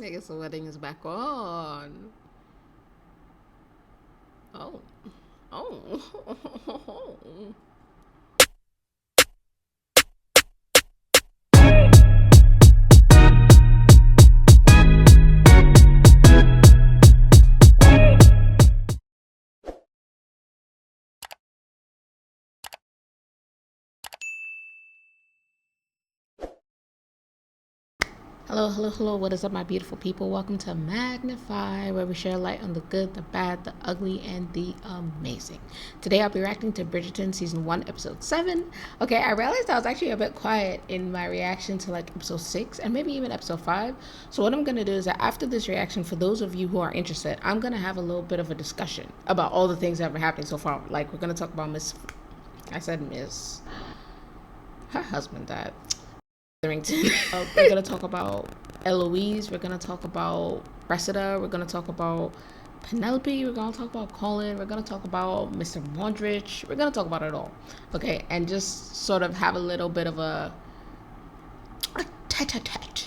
I guess the wedding is back on. Oh. Oh. Hello. What is up, my beautiful people? Welcome to Magnify, where we share light on the good, the bad, the ugly, and the amazing. Today, I'll be reacting to Bridgerton Season 1, Episode 7. Okay, I realized I was actually a bit quiet in my reaction to like Episode 6 and maybe even Episode 5. So what I'm going to do is that after this reaction, for those of you who are interested, I'm going to have a little bit of a discussion about all the things that have been happening so far. Like, we're going to talk about Miss, her husband died. We're going to talk about Eloise. We're going to talk about Cressida. We're going to talk about Penelope. We're going to talk about Colin. We're going to talk about Mr. Mondrich. We're going to talk about it all. Okay. And just sort of have a little bit of a tete-a-tete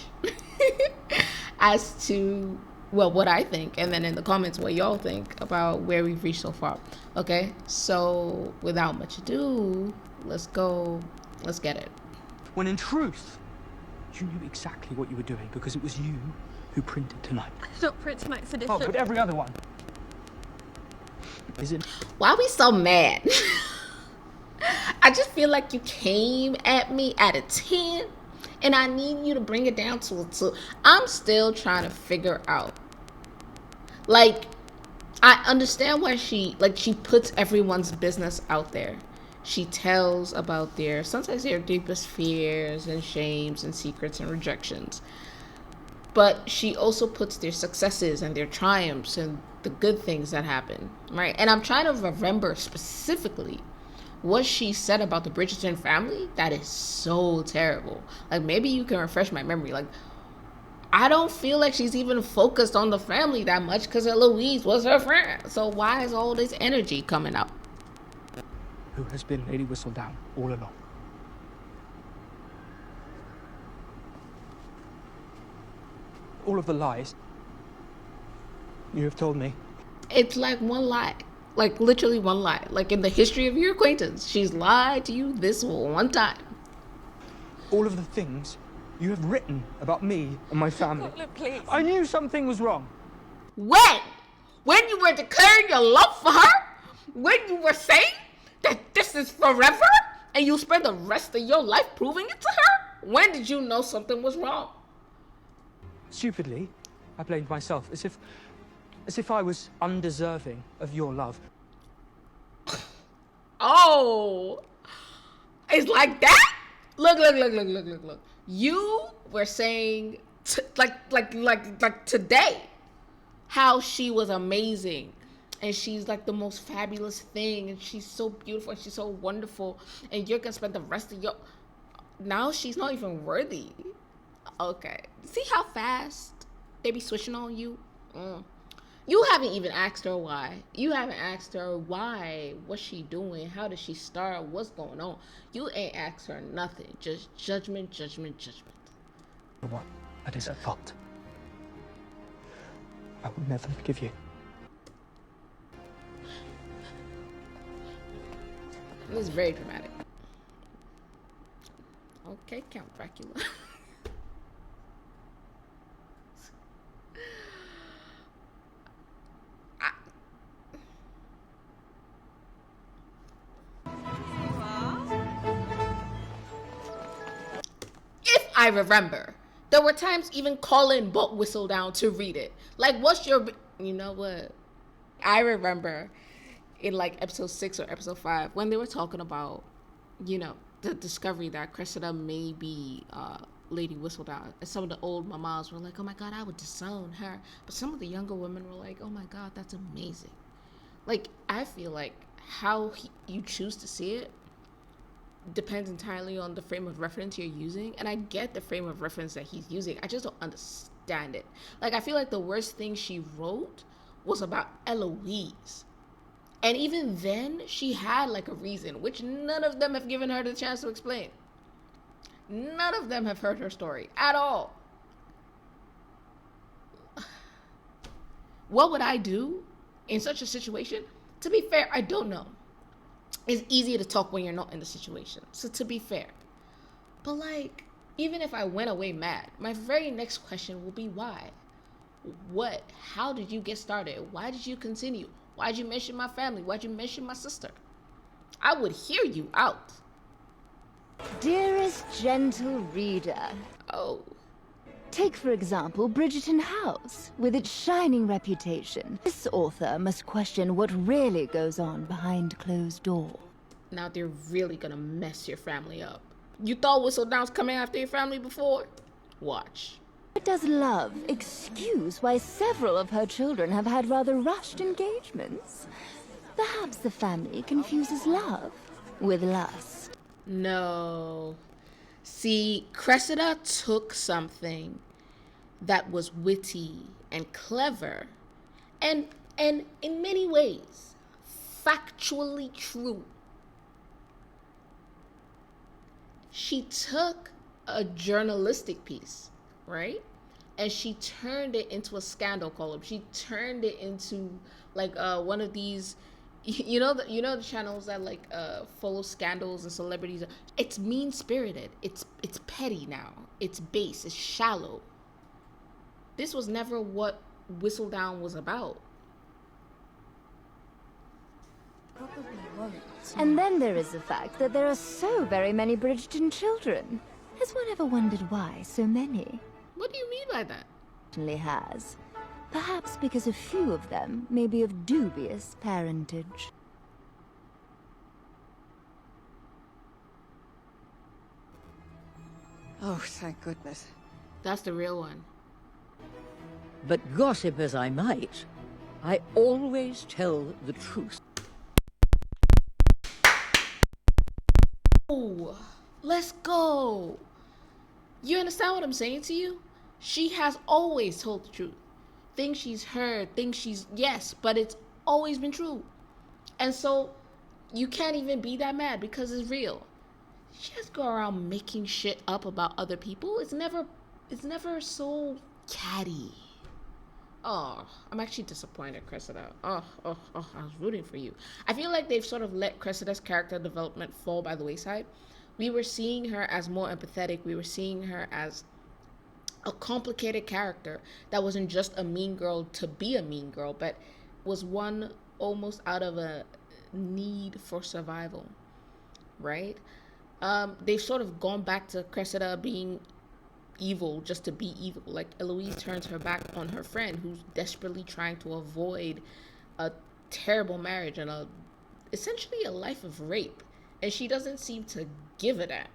as to, well, what I think. And then in the comments, what y'all think about where we've reached so far. Okay. So without much ado, let's go. Let's get it. When in truth, you knew exactly what you were doing because it was you who printed tonight. I did not print tonight's edition. Oh, but every other one. Is it? Why are we so mad? I just feel like you came at me at a 10 and I need you to bring it down to a 2. I'm still trying to figure out. Like, I understand why she puts everyone's business out there. She tells about sometimes their deepest fears and shames and secrets and rejections. But she also puts their successes and their triumphs and the good things that happen, right? And I'm trying to remember specifically what she said about the Bridgerton family. That is so terrible. Like, maybe you can refresh my memory. Like, I don't feel like she's even focused on the family that much because Eloise was her friend. So why is all this energy coming out? Who has been Lady Whistledown all along? All of the lies you have told me. It's like one lie. Like, literally one lie. Like, in the history of your acquaintance, she's lied to you this one time. All of the things you have written about me and my family. Look, please. I knew something was wrong. When? When you were declaring your love for her? When you were saying that this is forever? And you spend the rest of your life proving it to her? When did you know something was wrong? Stupidly, I blamed myself, as if I was undeserving of your love. Oh, it's like that? Look. You were saying, like today, how she was amazing. And she's like the most fabulous thing. And she's so beautiful. And she's so wonderful. And you're going to spend the rest of your... Now she's not even worthy. Okay. See how fast they be switching on you? You haven't even asked her why. You haven't asked her why. What's she doing? How did she start? What's going on? You ain't asked her nothing. Just judgment. What? That is at fault. I will never forgive you. This is very dramatic. Okay, Count Dracula. If I remember, there were times even Colin brought Whistledown to read it. Like, what's your... You know what? I remember in like episode 6 or episode 5 when they were talking about, the discovery that Cressida may be Lady Whistledown. And some of the old mamas were like, oh my God, I would disown her. But some of the younger women were like, oh my God, that's amazing. Like, I feel like how you choose to see it depends entirely on the frame of reference you're using. And I get the frame of reference that he's using. I just don't understand it. Like, I feel like the worst thing she wrote was about Eloise. And even then, she had like a reason, which none of them have given her the chance to explain. None of them have heard her story at all. What would I do in such a situation? To be fair, I don't know. It's easier to talk when you're not in the situation. So to be fair. But like, even if I went away mad, my very next question will be why? What? How did you get started? Why did you continue? Why'd you mention my family? Why'd you mention my sister? I would hear you out. Dearest gentle reader. Oh. Take, for example, Bridgerton House. With its shining reputation, this author must question what really goes on behind closed doors. Now they're really gonna mess your family up. You thought Whistledown's coming after your family before? Watch. Does love excuse why several of her children have had rather rushed engagements? Perhaps the family confuses love with lust. No. See, Cressida took something that was witty and clever and in many ways factually true. She took a journalistic piece, right? And she turned it into a scandal column. She turned it into like one of these, the channels that like follow scandals and celebrities. It's mean spirited. It's petty now. It's base. It's shallow. This was never what Whistledown was about. And then there is the fact that there are so very many Bridgerton children. Has one ever wondered why so many? What do you mean by that? Certainly has. Perhaps because a few of them may be of dubious parentage. Oh, thank goodness. That's the real one. But gossip as I might, I always tell the truth. Oh, let's go. You understand what I'm saying to you? She has always told the truth. Things she's heard, yes, but it's always been true. And so you can't even be that mad because it's real. She just go around making shit up about other people. It's never so catty. Oh, I'm actually disappointed, Cressida. Oh, I was rooting for you. I feel like they've sort of let Cressida's character development fall by the wayside. We were seeing her as more empathetic. We were seeing her as a complicated character that wasn't just a mean girl to be a mean girl, but was one almost out of a need for survival, right? They've sort of gone back to Cressida being evil just to be evil. Like Eloise turns her back on her friend who's desperately trying to avoid a terrible marriage and essentially a life of rape, and she doesn't seem to give a damn.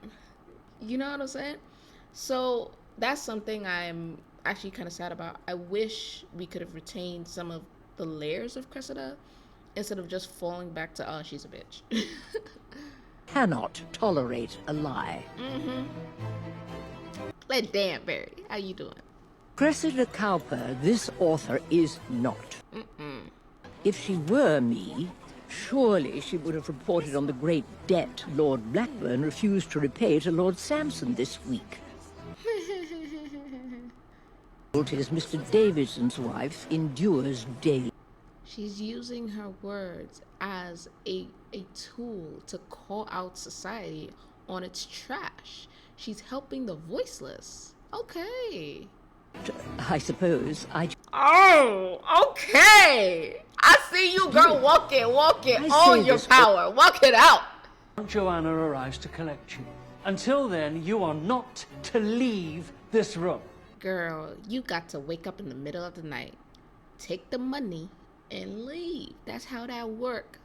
You know what I'm saying? So that's something I'm actually kind of sad about. I wish we could have retained some of the layers of Cressida instead of just falling back to, oh, she's a bitch. Cannot tolerate a lie. Let Danbury, how you doing? Cressida Cowper, this author is not. If she were me, surely she would have reported on the great debt Lord Blackburn refused to repay to Lord Sampson this week. Is Mr. Davidson's wife endures daily. She's using her words as a tool to call out society on its trash. She's helping the voiceless. Okay. I suppose I... Oh, okay. I see you, girl. Walk it. Own your power. Walk it out. Joanna arrives to collect you. Until then, you are not to leave this room. Girl, you got to wake up in the middle of the night, take the money, and leave. That's how that work.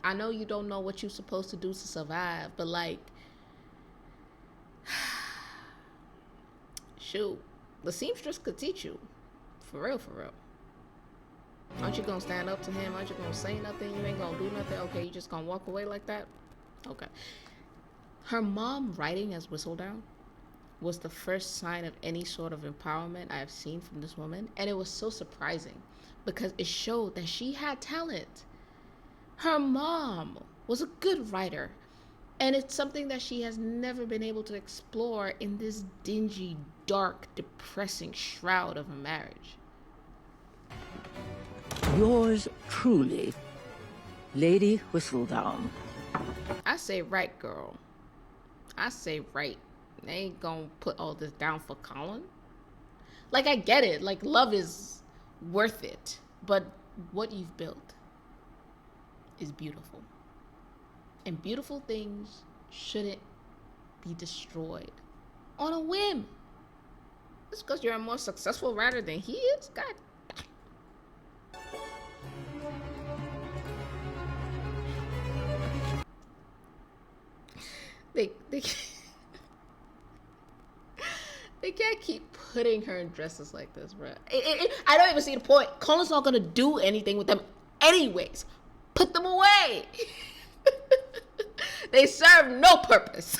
I know you don't know what you're supposed to do to survive, but like, shoot, the seamstress could teach you. For real, for real. Aren't you gonna stand up to him? Aren't you gonna say nothing? You ain't gonna do nothing? Okay, you just gonna walk away like that? Okay. Her mom writing as Whistledown was the first sign of any sort of empowerment I have seen from this woman. And it was so surprising because it showed that she had talent. Her mom was a good writer. And it's something that she has never been able to explore in this dingy, dark, depressing shroud of a marriage. Yours truly, Lady Whistledown. I say right, girl. I say right. They ain't gonna put all this down for Colin. Like, I get it. Like, love is worth it. But what you've built is beautiful. And beautiful things shouldn't be destroyed on a whim. Just because you're a more successful writer than he is? God. They they can't keep putting her in dresses like this, bro. I don't even see the point. Colin's not gonna do anything with them anyways. Put them away. They serve no purpose.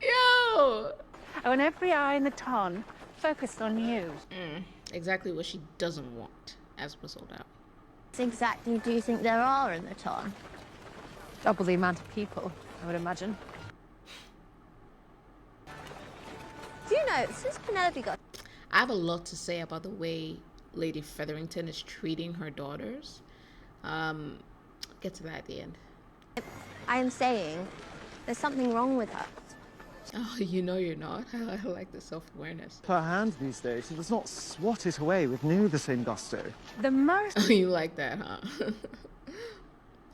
Yo. I want every eye in the ton focused on you. Exactly what she doesn't want, as Whistledown. What exactly do you think there are in the ton? Double the amount of people, I would imagine. Do you know, since Penelope got... I have a lot to say about the way Lady Featherington is treating her daughters. Get to that at the end. I am saying there's something wrong with her. Oh, you know you're not. I like the self-awareness. Per hand these days, she does not swat it away with near the same gusto. The most Oh, you like that, huh?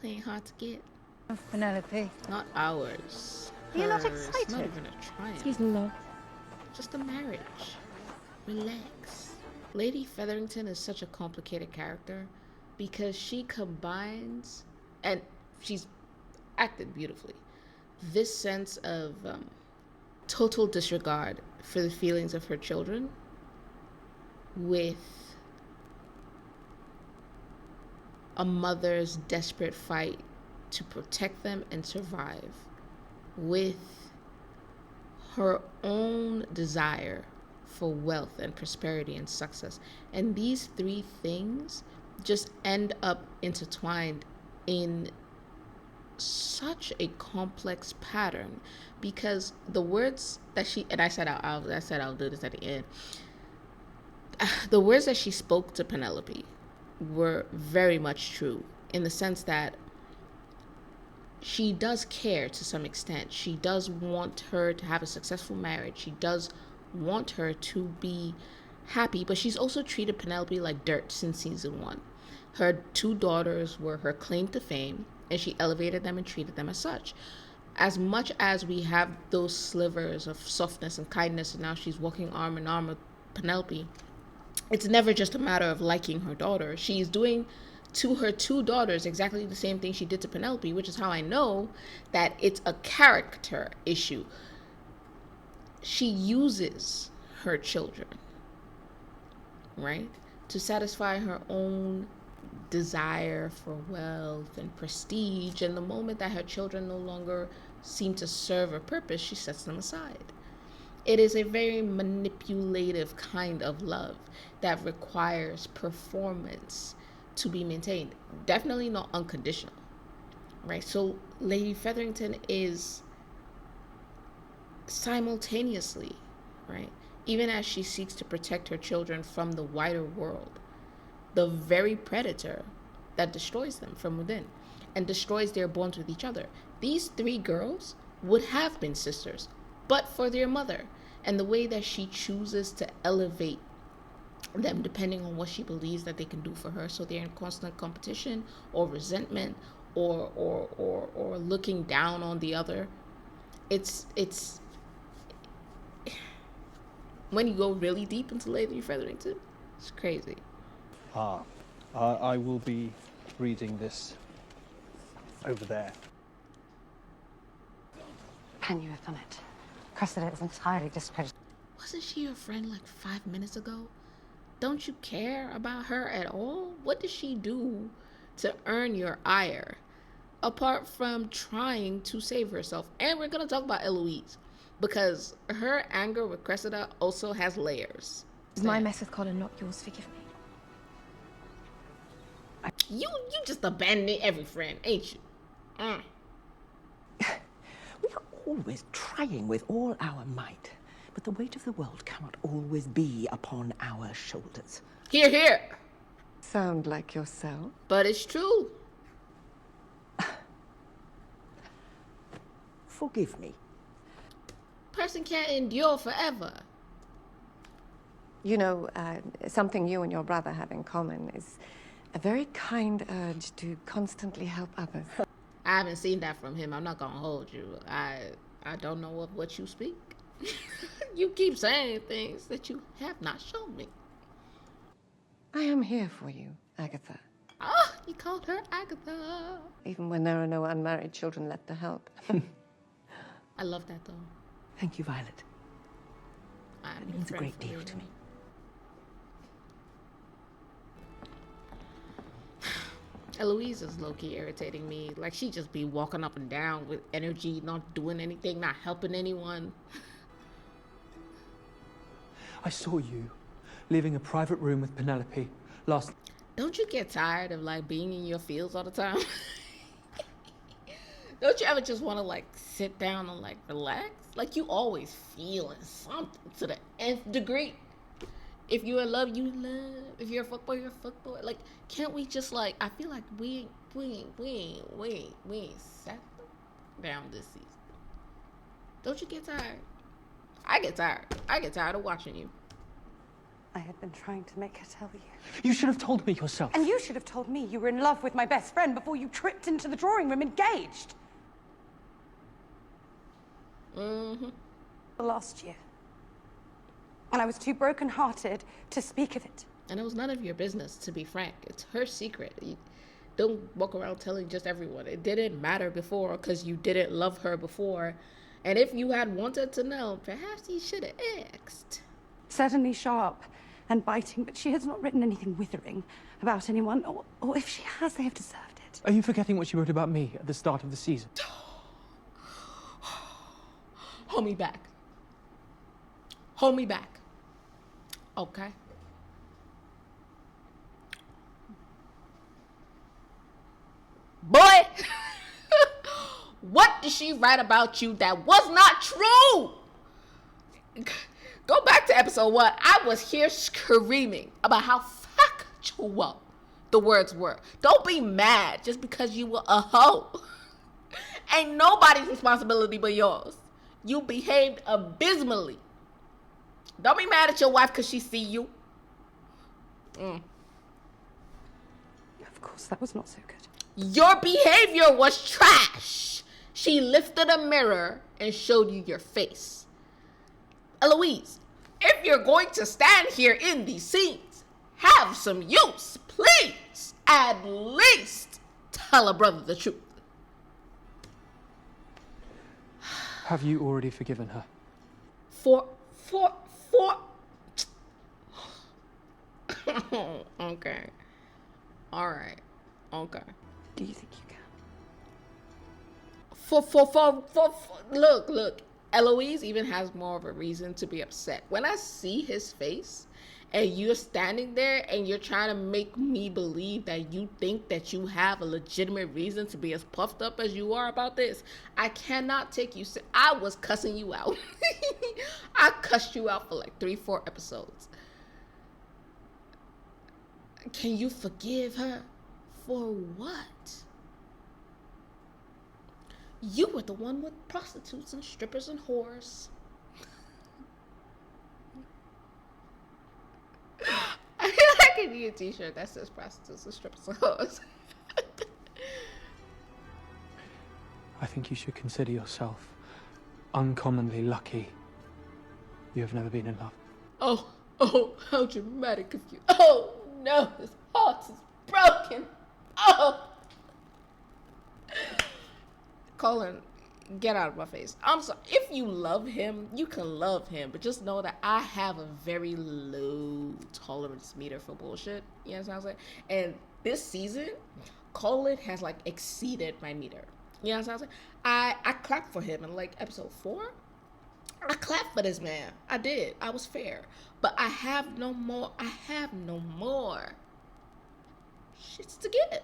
Ain't hard to get. of Penelope. Not ours. You're not Hers. excited? Not even a triumph. Excuse me, love. Just a marriage. Relax. Lady Featherington is such a complicated character because she combines, and she's acted beautifully, this sense of total disregard for the feelings of her children with a mother's desperate fight to protect them and survive, with her own desire for wealth and prosperity and success. And these three things just end up intertwined in such a complex pattern, because the words that she, and I said I'll do this at the end, the words that she spoke to Penelope were very much true, in the sense that she does care to some extent. She does want her to have a successful marriage. She does want her to be happy, but she's also treated Penelope like dirt since season 1. Her 2 daughters were her claim to fame, and she elevated them and treated them as such. As much as we have those slivers of softness and kindness, and now she's walking arm in arm with Penelope, it's never just a matter of liking her daughter. She's doing to her 2 daughters exactly the same thing she did to Penelope, which is how I know that it's a character issue. She uses her children, right, to satisfy her own desire for wealth and prestige, and the moment that her children no longer seem to serve a purpose, she sets them aside. It is a very manipulative kind of love that requires performance to be maintained. Definitely not unconditional, right? So Lady Featherington is simultaneously, right, even as she seeks to protect her children from the wider world, the very predator that destroys them from within and destroys their bonds with each other. These 3 girls would have been sisters, but for their mother, and the way that she chooses to elevate them depending on what she believes that they can do for her. So they're in constant competition or resentment or looking down on the other. It's when you go really deep into Lady Featherington, it's crazy. I will be reading this over there. Can you have done it? Cressida is entirely discredited. Wasn't she your friend like 5 minutes ago? Don't you care about her at all? What did she do to earn your ire, apart from trying to save herself? And we're going to talk about Eloise, because her anger with Cressida also has layers. It's my mess with Colin, not yours. Forgive me. You just abandoned every friend, ain't you? We are always trying with all our might, But the weight of the world cannot always be upon our shoulders. Hear, hear. Sound like yourself. But it's true. Forgive me. Person can't endure forever. You know, something you and your brother have in common is a very kind urge to constantly help others. I haven't seen that from him. I'm not gonna hold you. I don't know of what you speak. You keep saying things that you have not shown me. I am here for you, Agatha. Oh, you called her Agatha. Even when there are no unmarried children left to help. I love that, though. Thank you, Violet. It means a great deal to me. Eloise is low-key irritating me. Like, she just be walking up and down with energy, not doing anything, not helping anyone. I saw you leaving a private room with Penelope last... Don't you get tired of, like, being in your fields all the time? Don't you ever just want to, like, sit down and, like, relax? Like, you always feeling something to the nth degree. If you're in love, you in love. If you're a fuckboy, you're a fuckboy. Like, can't we just, like, I feel like we ain't sat down this season. Don't you get tired? I get tired. I get tired of watching you. I had been trying to make her tell you. You should have told me yourself. And you should have told me you were in love with my best friend before you tripped into the drawing room engaged. Mm-hmm. Last year. And I was too broken-hearted to speak of it. And it was none of your business, to be frank. It's her secret. You don't walk around telling just everyone. It didn't matter before because you didn't love her before. And if you had wanted to know, perhaps you should have asked. Certainly sharp and biting, but she has not written anything withering about anyone, or if she has, they have deserved it. Are you forgetting what she wrote about me at the start of the season? Hold me back. Hold me back. Okay. Boy, what did she write about you that was not true? Go back to episode 1. I was here screaming about how factual the words were. Don't be mad just because you were a hoe. Ain't nobody's responsibility but yours. You behaved abysmally. Don't be mad at your wife because she see you. Of course, that was not so good. Your behavior was trash. She lifted a mirror and showed you your face. Eloise, if you're going to stand here in these scenes, have some use, please. At least tell a brother the truth. Have you already forgiven her? Okay. All right. Okay. Do you think you can? Look. Eloise even has more of a reason to be upset. When I see his face and you're standing there and you're trying to make me believe that you think that you have a legitimate reason to be as puffed up as you are about this, I cannot take you. I was cussing you out. I cussed you out for like 3-4 episodes. Can you forgive her for what? You were the one with prostitutes and strippers and whores. I feel like I need a t-shirt that says prostitutes and strippers and whores. I think you should consider yourself uncommonly lucky you have never been in love. Oh, how dramatic of you. Oh, no, his heart is broken. Oh. Colin, get out of my face. I'm sorry. If you love him, you can love him. But just know that I have a very low tolerance meter for bullshit. You know what I'm saying? And this season, Colin has, like, exceeded my meter. You know what I'm saying? I clapped for him in, like, episode 4. I clapped for this man. I did. I was fair. But I have no more shits to give.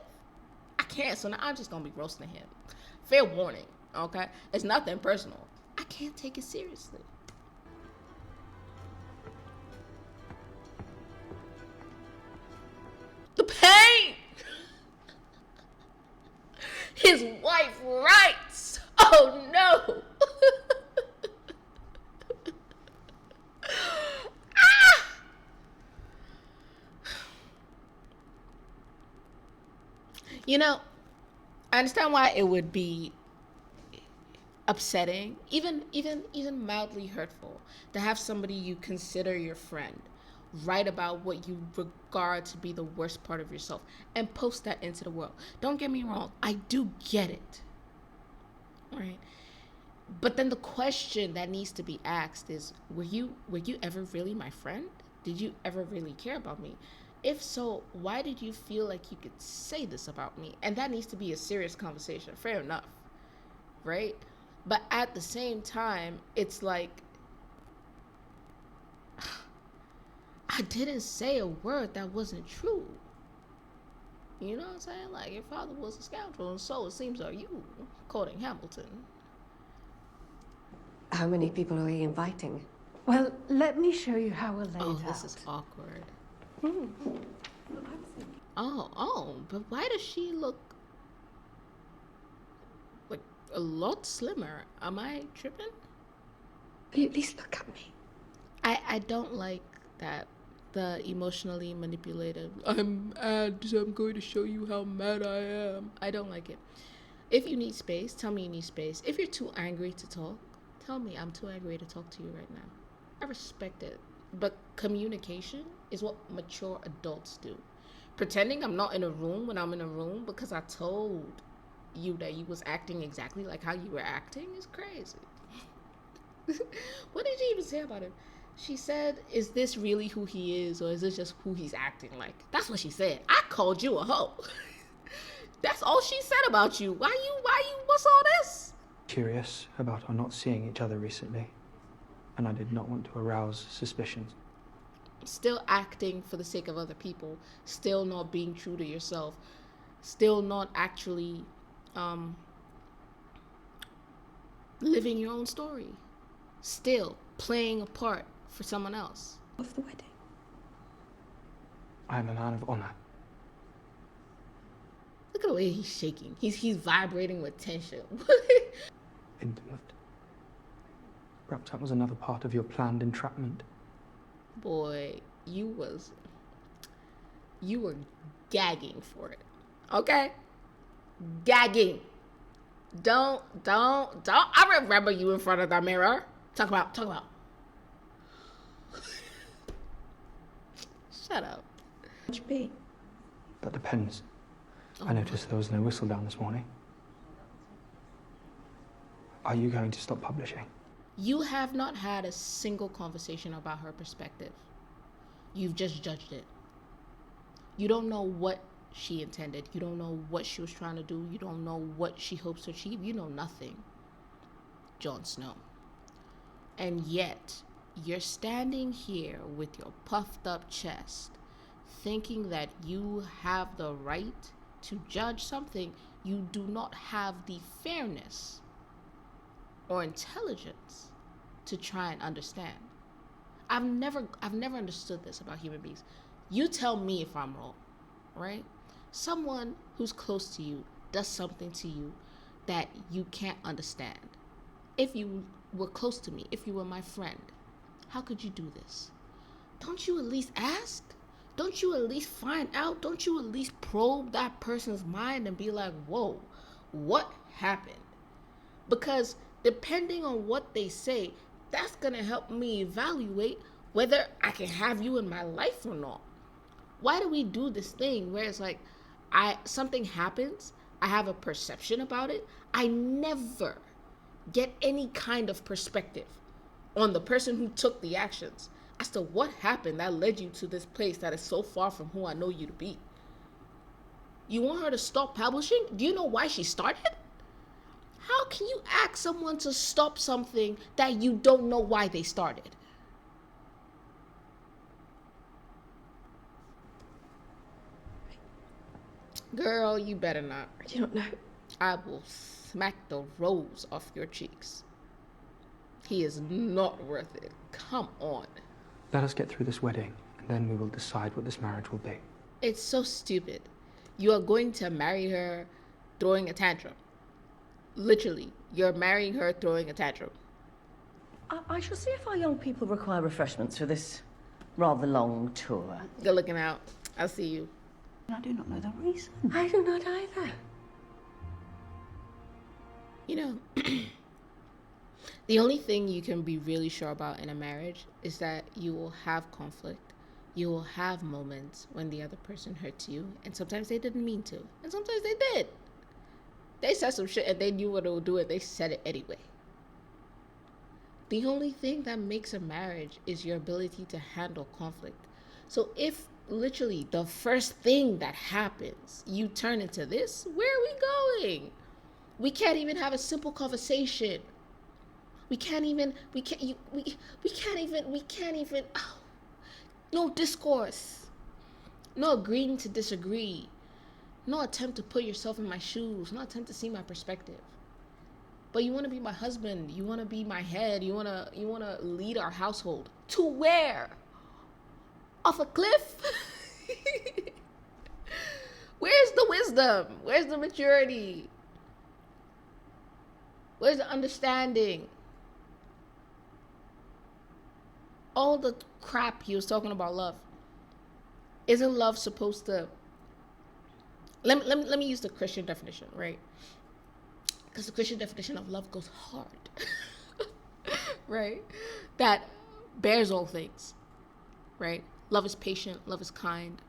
I can't. So now I'm just going to be roasting him. Fair warning, okay? It's nothing personal. I can't take it seriously. his wife rights. Oh no. Ah! You know, I understand why it would be upsetting, even mildly hurtful, to have somebody you consider your friend write about what you regard to be the worst part of yourself and post that into the world. Don't get me wrong, I do get it, right? But then the question that needs to be asked is, were you ever really my friend? Did you ever really care about me? If so, why did you feel like you could say this about me? And that needs to be a serious conversation. Fair enough, right? But at the same time, it's like, I didn't say a word that wasn't true. You know what I'm saying? Like, your father was a scoundrel, and so it seems are you, quoting Hamilton. How many people are we inviting? Well, let me show you how we're laid out. Oh, this is awkward. Oh, but why does she look like a lot slimmer? Am I tripping? Will you at least look at me? I don't like that. The emotionally manipulated, I'm mad, so I'm going to show you how mad I am. I don't like it. If you need space, tell me you need space. If you're too angry to talk, tell me I'm too angry to talk to you right now. I respect it. But communication is what mature adults do. Pretending I'm not in a room when I'm in a room because I told you that you was acting exactly like how you were acting is crazy. What did she even say about him? She said, is this really who he is, or is this just who he's acting like? That's what she said. I called you a hoe. That's all she said about you. Why you, what's all this? Curious about our not seeing each other recently, and I did not want to arouse suspicions. Still acting for the sake of other people, still not being true to yourself, still not actually living your own story, still playing a part for someone else. Of the wedding. I am a man of honor. Look at the way he's shaking. He's vibrating with tension. Intimate. Perhaps that was another part of your planned entrapment. Boy, you were gagging for it. Okay? Gagging. Don't. I remember you in front of the mirror. Talk about. Shut up. Which be? That depends. I noticed there was no Whistledown this morning. Are you going to stop publishing? You have not had a single conversation about her perspective. You've just judged it. You don't know what she intended. You don't know what she was trying to do. You don't know what she hopes to achieve. You know nothing. Jon Snow. And yet, you're standing here with your puffed up chest, thinking that you have the right to judge something you do not have the fairness or intelligence to try and understand. I've never understood this about human beings. You tell me if I'm wrong, right? Someone who's close to you does something to you that you can't understand. If you were close to me, if you were my friend, how could you do this? Don't you at least ask? Don't you at least find out? Don't you at least probe that person's mind and be like, whoa, what happened? Because depending on what they say, that's going to help me evaluate whether I can have you in my life or not. Why do we do this thing where it's like, something happens, I have a perception about it, I never get any kind of perspective on the person who took the actions as to what happened that led you to this place that is so far from who I know you to be. You want her to stop publishing? Do you know why she started? How can you ask someone to stop something that you don't know why they started? Girl, you better not. You don't know. I will smack the rose off your cheeks. He is not worth it. Come on. Let us get through this wedding, and then we will decide what this marriage will be. It's so stupid. You are going to marry her throwing a tantrum. Literally, you're marrying her throwing a tantrum. I shall see if our young people require refreshments for this rather long tour. Good looking out. I'll see you. I do not know the reason. I do not either. You know, the only thing you can be really sure about in a marriage is that you will have conflict. You will have moments when the other person hurts you, and sometimes they didn't mean to, and sometimes they did. They said some shit and they knew what it would do it. They said it anyway. The only thing that makes a marriage is your ability to handle conflict. So if literally the first thing that happens, you turn into this, where are we going? We can't even have a simple conversation. We can't even, oh, no discourse. No agreeing to disagree. No attempt to put yourself in my shoes. No attempt to see my perspective. But you want to be my husband. You want to be my head. You want to lead our household. To where? Off a cliff? Where's the wisdom? Where's the maturity? Where's the understanding? All the crap he was talking about love. Isn't love supposed to... Let me use the Christian definition, right? Because the Christian definition of love goes hard. Right? That bears all things. Right? Love is patient. Love is kind.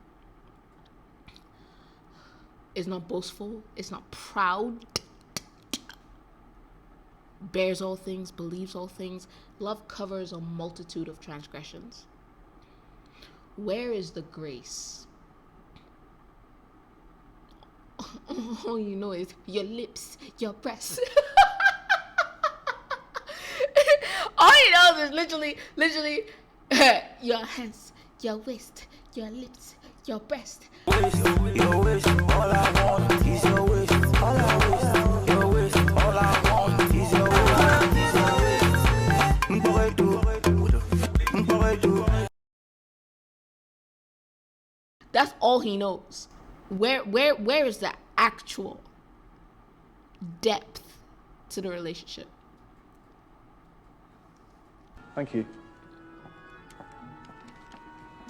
It's not boastful. It's not proud. Bears all things. Believes all things. Love covers a multitude of transgressions. Where is the grace? All you know is your lips, your breasts. All you know is literally your hands, your waist, your lips, your breast. Your wish, all I want is your wish. All I wish, your wish, all I want is your wish. That's all he knows. Where is the actual depth to the relationship? Thank you.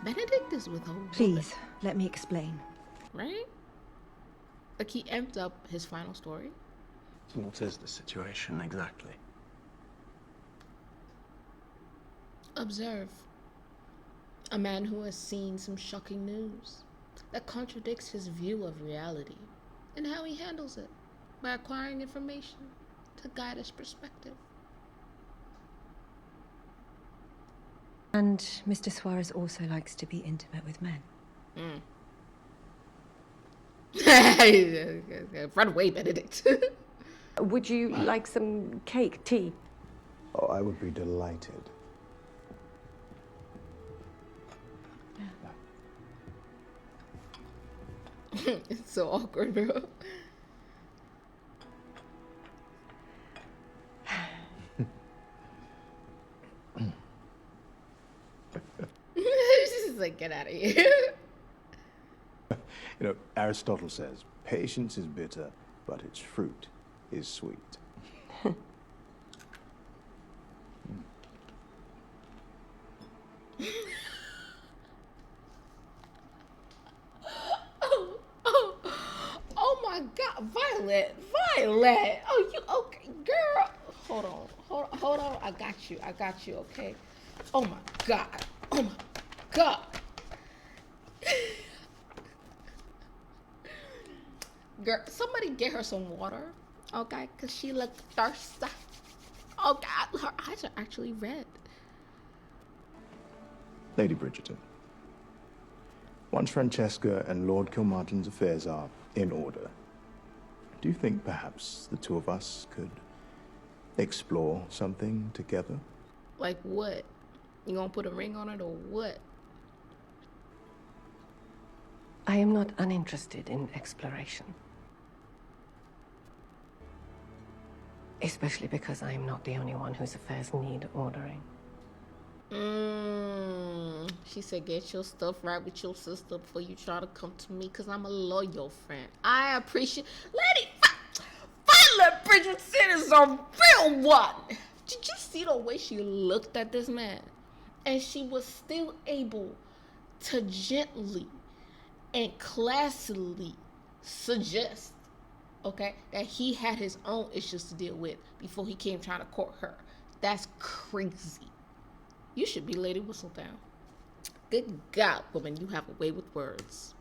Benedict is withholding. Please, let me explain. Right? Like he amped up his final story. So what is the situation exactly? Observe. A man who has seen some shocking news that contradicts his view of reality and how he handles it by acquiring information to guide his perspective. And Mr. Suarez also likes to be intimate with men. Run away, Benedict. Would you like some cake, tea? Oh, I would be delighted. It's so awkward, bro. She's just like, get out of here. You know, Aristotle says, patience is bitter, but its fruit is sweet. Oh my God, Violet. Oh, you okay, girl? Hold on. I got you. Okay. Oh my God. Girl, somebody get her some water, okay? Cause she looked thirsty. Oh God, her eyes are actually red. Lady Bridgerton, once Francesca and Lord Kilmartin's affairs are in order, do you think perhaps the two of us could explore something together? Like what? You gonna put a ring on it or what? I am not uninterested in exploration. Especially because I am not the only one whose affairs need ordering. She said, get your stuff right with your sister before you try to come to me, because I'm a loyal friend. I appreciate... Lady Violet Bridgerton! is a real one. Did you see the way she looked at this man? And she was still able to gently and classily suggest, okay, that he had his own issues to deal with before he came trying to court her. That's crazy. You should be Lady Whistledown. Good God, woman, you have a way with words.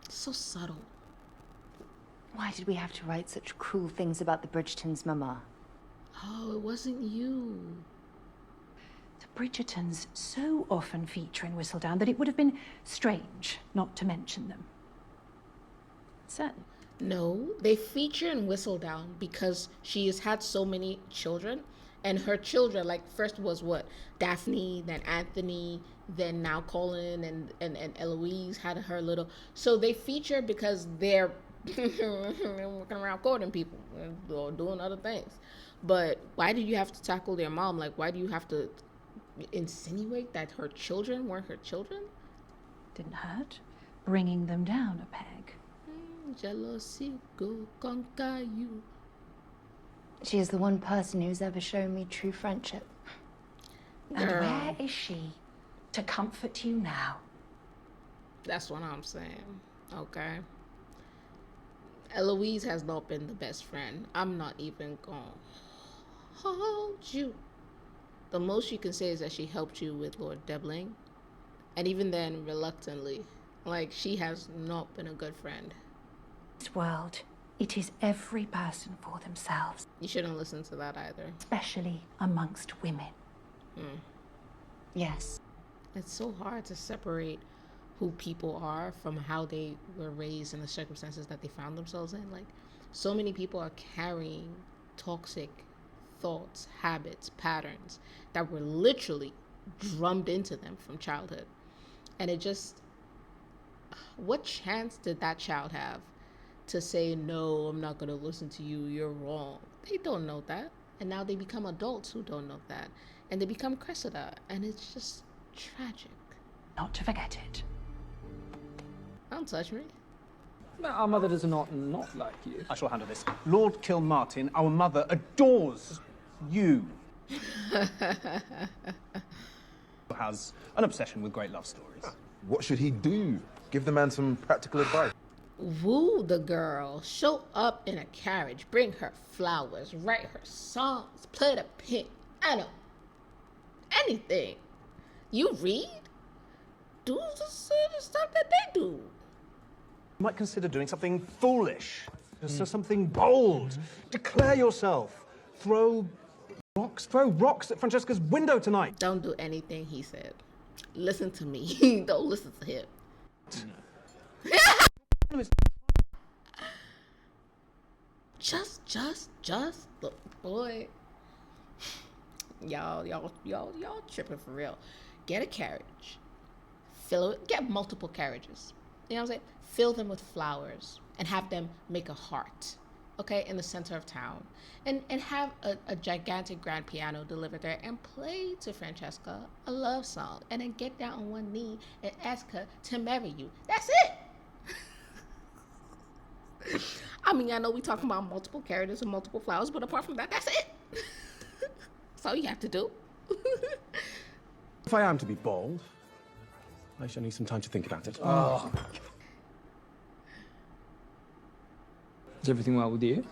So subtle. Why did we have to write such cruel things about the Bridgertons, Mama? Oh, it wasn't you. The Bridgertons so often feature in Whistledown that it would have been strange not to mention them. Certainly. No, they feature in Whistledown because she has had so many children, and her children, like, first was what? Daphne, then Anthony, then now Colin and Eloise had her little. So they feature because they're walking around courting people or doing other things. But why did you have to tackle their mom? Like, why do you have to insinuate that her children weren't her children? Didn't hurt. Bringing them down a peg. Jealousy go conquer you. She is the one person who's ever shown me true friendship. And where is she to comfort you now? That's what I'm saying. Okay. Eloise has not been the best friend. I'm not even gonna hold you. The most you can say is that she helped you with Lord Debling. And even then, reluctantly. Like, she has not been a good friend. This world, it is every person for themselves. You shouldn't listen to that either. Especially amongst women. Yes. It's so hard to separate who people are from how they were raised and the circumstances that they found themselves in. Like, so many people are carrying toxic thoughts, habits, patterns that were literally drummed into them from childhood. And it just, what chance did that child have to say, no, I'm not going to listen to you, you're wrong? They don't know that. And now they become adults who don't know that. And they become Cressida. And it's just tragic. Not to forget it. Don't touch me. Our mother does not like you. I shall handle this. Lord Kilmartin, our mother adores you. Has an obsession with great love stories. What should he do? Give the man some practical advice. Woo the girl. Show up in a carriage. Bring her flowers. Write her songs. Play the piano. Anything. You read? Do the sort of stuff that they do. You might consider doing something foolish. Just something bold. Declare yourself. Throw rocks at Francesca's window tonight. Don't do anything he said. Listen to me. Don't listen to him. Just look, boy. Y'all tripping for real. Get a carriage. Fill it. Get multiple carriages. You know what I'm saying? Fill them with flowers and have them make a heart, okay, in the center of town. And have a gigantic grand piano delivered there and play to Francesca a love song. And then get down on one knee and ask her to marry you. That's it. I mean, I know we talking about multiple carriages and multiple flowers, but apart from that, that's it. That's all you have to do. If I am to be bold, I shall need some time to think about it. Oh. Is everything well with you?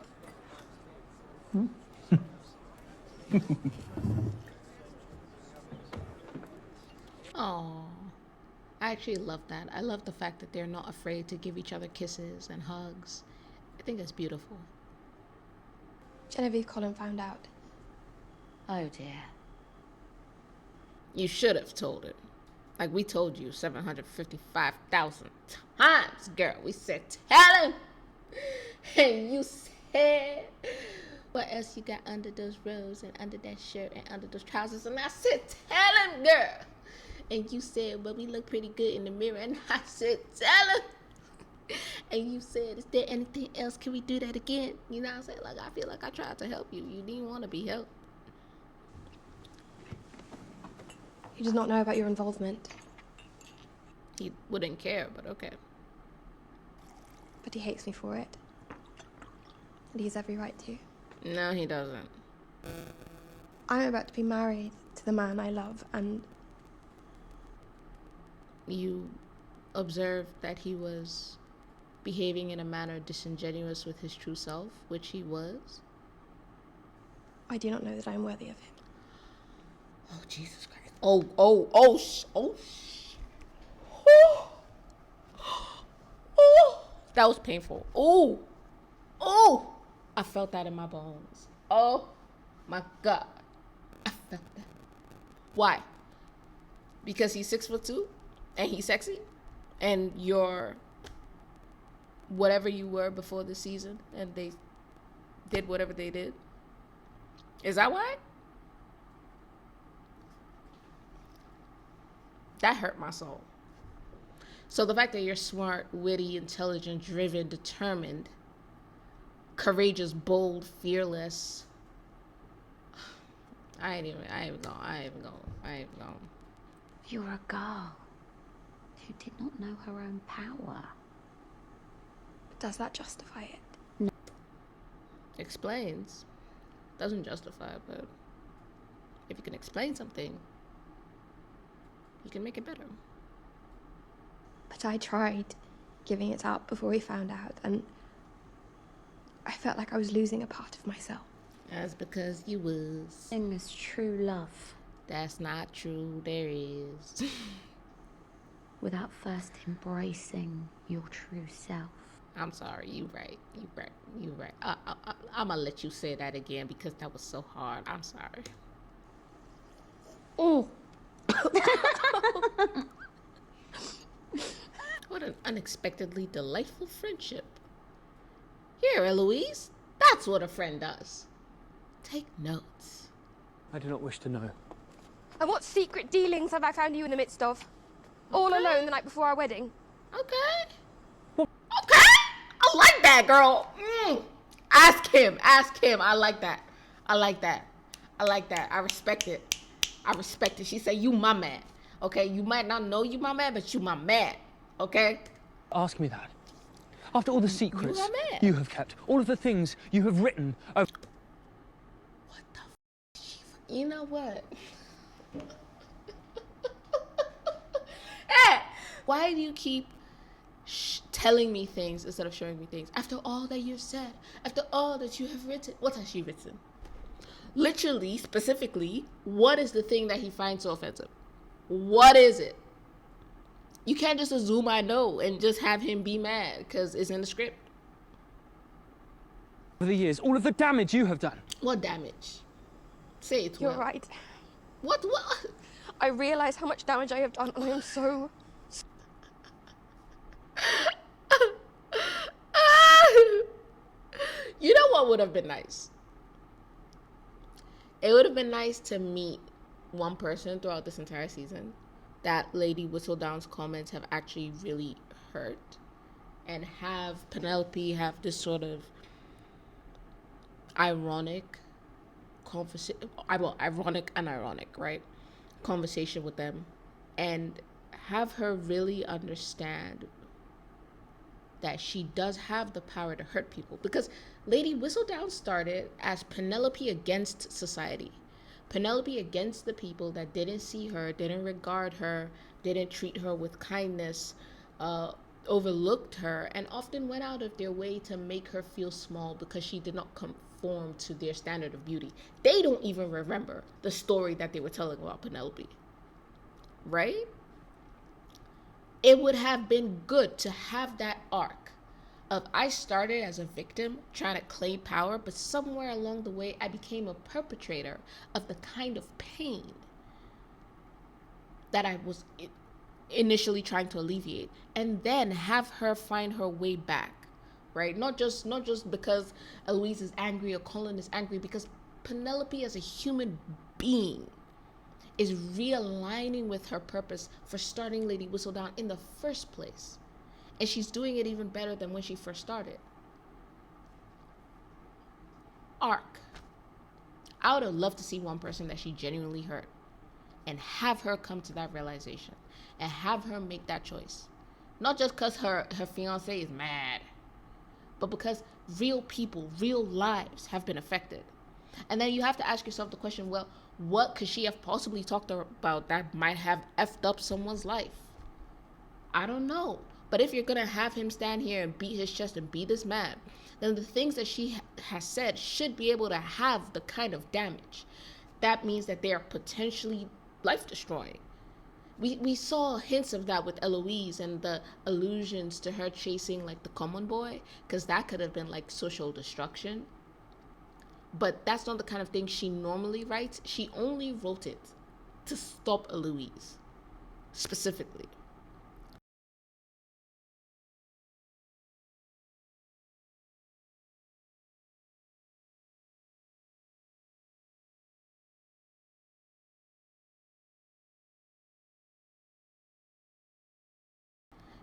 Oh, I actually love that. I love the fact that they're not afraid to give each other kisses and hugs. I think it's beautiful. Genevieve Colin found out. Oh dear. You should have told it. Like we told you 755,000 times, girl. We said, tell him. And you said, what else you got under those robes and under that shirt and under those trousers? And I said, tell him, girl. And you said, well, we look pretty good in the mirror. And I said, tell him. And you said, is there anything else? Can we do that again? You know what I'm saying? Like, I feel like I tried to help you. You didn't want to be helped. He does not know about your involvement. He wouldn't care, but okay. he hates me for it. And he has every right to. No, he doesn't. I'm about to be married to the man I love, and... You observed that he was behaving in a manner disingenuous with his true self, which he was. I do not know that I am worthy of him. Oh, Jesus Christ. Oh. That was painful. Oh. I felt that in my bones. Oh, my God. I felt that. Why? Because he's 6'2" and he's sexy, and you're whatever you were before the season, and they did whatever they did. Is that why? That hurt my soul. So the fact that you're smart, witty, intelligent, driven, determined, courageous, bold, fearless. I ain't even going. You're a girl who did not know her own power. But does that justify it? No. Explains. Doesn't justify, but if you can explain something, you can make it better. But I tried giving it up before we found out, and I felt like I was losing a part of myself. That's because you was. In this true love. That's not true. There is. Without first embracing your true self. I'm sorry. You right. I'm gonna let you say that again because that was so hard. I'm sorry. Oh. What an unexpectedly delightful friendship. Here, Eloise. That's what a friend does. Take notes. I do not wish to know. And what secret dealings have I found you in the midst of? All alone the night before our wedding? Okay. Okay. I like that, girl. Ask him. I like that. I respect it. She said, you my man. Okay? You might not know you my man, but you my man. Okay? Ask me that. After all the secrets my man. you have kept, all of the things you have written over... What the f***? You know what? Hey, why do you keep telling me things instead of showing me things? After all that you've said, after all that you have written, what has she written? Literally, specifically, what is the thing that he finds so offensive? What is it? You can't just assume I know and just have him be mad because it's in the script. Over the years, all of the damage you have done. What damage? Say it. You're right. What? I realize how much damage I have done, and I am so... You know what would have been nice? It would have been nice to meet one person throughout this entire season that Lady Whistledown's comments have actually really hurt, and have Penelope have this sort of ironic conversation with them, and have her really understand that she does have the power to hurt people. Because Lady Whistledown started as Penelope against society. Penelope against the people that didn't see her, didn't regard her, didn't treat her with kindness, overlooked her, and often went out of their way to make her feel small because she did not conform to their standard of beauty. They don't even remember the story that they were telling about Penelope. Right? It would have been good to have that arc of I started as a victim trying to claim power, but somewhere along the way I became a perpetrator of the kind of pain that I was initially trying to alleviate, and then have her find her way back, right? Not just because Eloise is angry or Colin is angry, because Penelope as a human being is realigning with her purpose for starting Lady Whistledown in the first place. And she's doing it even better than when she first started. Arc. I would have loved to see one person that she genuinely hurt and have her come to that realization and have her make that choice. Not just because her fiance is mad. but because real people, real lives have been affected. And then you have to ask yourself the question, well, what could she have possibly talked about that might have effed up someone's life? I don't know. But if you're going to have him stand here and beat his chest and be this man, then the things that she has said should be able to have the kind of damage. That means that they are potentially life-destroying. We saw hints of that with Eloise and the allusions to her chasing like the common boy, because that could have been like social destruction. But that's not the kind of thing she normally writes. She only wrote it to stop Eloise, specifically.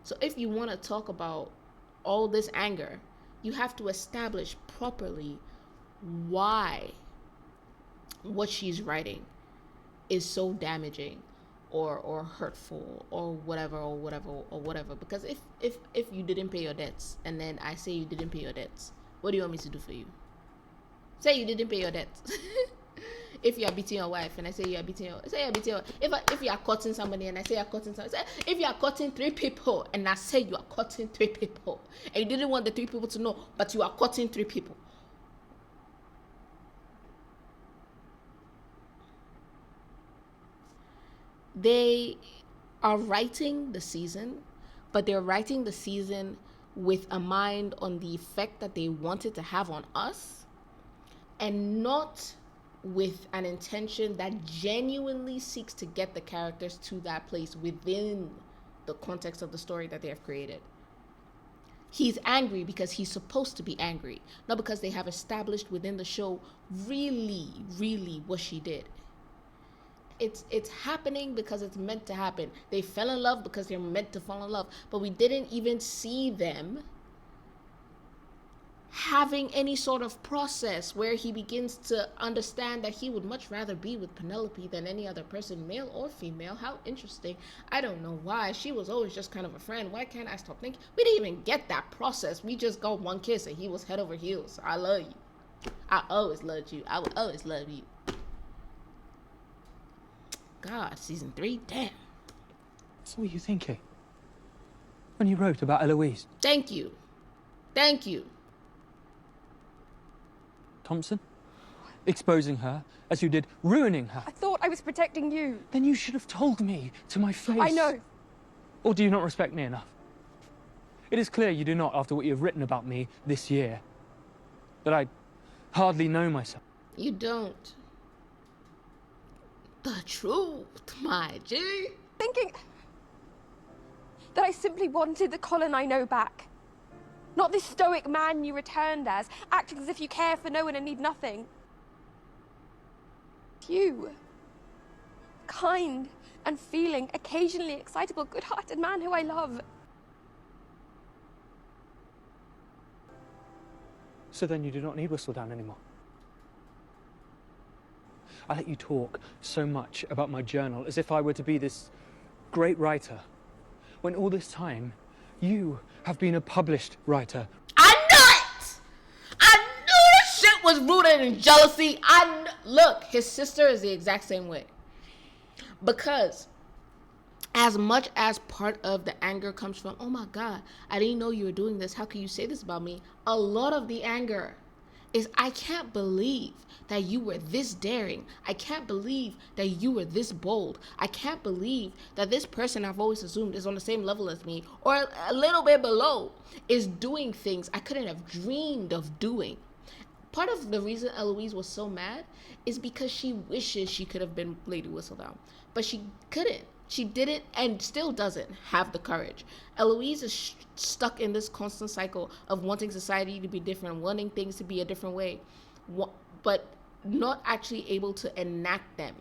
So if you want to talk about all this anger, you have to establish properly why what she's writing is so damaging or hurtful or whatever. Because if you didn't pay your debts, and then I say you didn't pay your debts, what do you want me to do for you? Say you didn't pay your debts. If you are beating your wife and I say you are beating your, say you're beating your, if you are cutting somebody and I say you're cutting somebody, say if you are cutting 3 people and I say you are cutting 3 people and you didn't want the 3 people to know, but you are cutting 3 people. They are writing the season, but they're writing the season with a mind on the effect that they wanted to have on us, and not with an intention that genuinely seeks to get the characters to that place within the context of the story that they have created. He's angry because he's supposed to be angry, not because they have established within the show really what she did. It's happening because it's meant to happen. They fell in love because they're meant to fall in love, but we didn't even see them having any sort of process where he begins to understand that he would much rather be with Penelope than any other person, male or female. How interesting. I don't know why. She was always just kind of a friend. Why can't I stop thinking? We didn't even get that process. We just got one kiss and he was head over heels. I love you. I always loved you. I will always love you. God, season 3, damn. So what were you thinking when you wrote about Eloise? Thank you. Thompson? Exposing her, as you did, ruining her. I thought I was protecting you. Then you should have told me to my face. I know. Or do you not respect me enough? It is clear you do not, after what you have written about me this year. That I hardly know myself. You don't. The truth, my G. Thinking that I simply wanted the Colin I know back. Not this stoic man you returned as, acting as if you care for no one and need nothing. You. Kind and feeling, occasionally excitable, good-hearted man who I love. So then you do not need Whistledown anymore. I let you talk so much about my journal as if I were to be this great writer, when all this time you have been a published writer. I knew it! I knew this shit was rooted in jealousy. Look, his sister is the exact same way. Because as much as part of the anger comes from, oh my God, I didn't know you were doing this. How can you say this about me? A lot of the anger is, I can't believe that you were this daring. I can't believe that you were this bold. I can't believe that this person I've always assumed is on the same level as me, or a little bit below, is doing things I couldn't have dreamed of doing. Part of the reason Eloise was so mad is because she wishes she could have been Lady Whistledown, but she couldn't. She didn't, and still doesn't have the courage. Eloise is stuck in this constant cycle of wanting society to be different, wanting things to be a different way, but not actually able to enact them,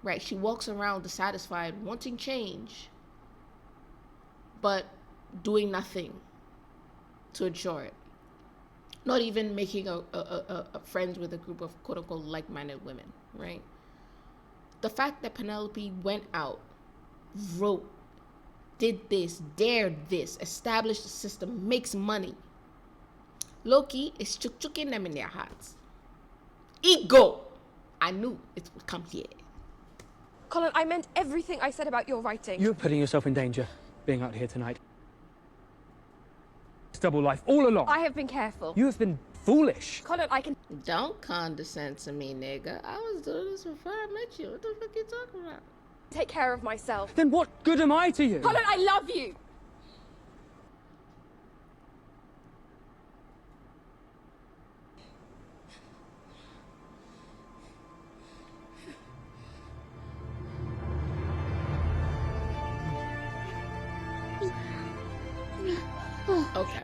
right? She walks around dissatisfied, wanting change, but doing nothing to ensure it. Not even making a friends with a group of quote-unquote like-minded women, right? The fact that Penelope went out, wrote, did this, dared this, established a system, makes money, Loki is chuk-chuking them in their hearts. Ego! I knew it would come here. Colin, I meant everything I said about your writing. You're putting yourself in danger being out here tonight. It's double life all along. I have been careful. You have been foolish. Colin, I can... Don't condescend to me, nigga. I was doing this before I met you. What the fuck are you talking about? take care of myself. Then what good am I to you? Colin, I love you! Okay.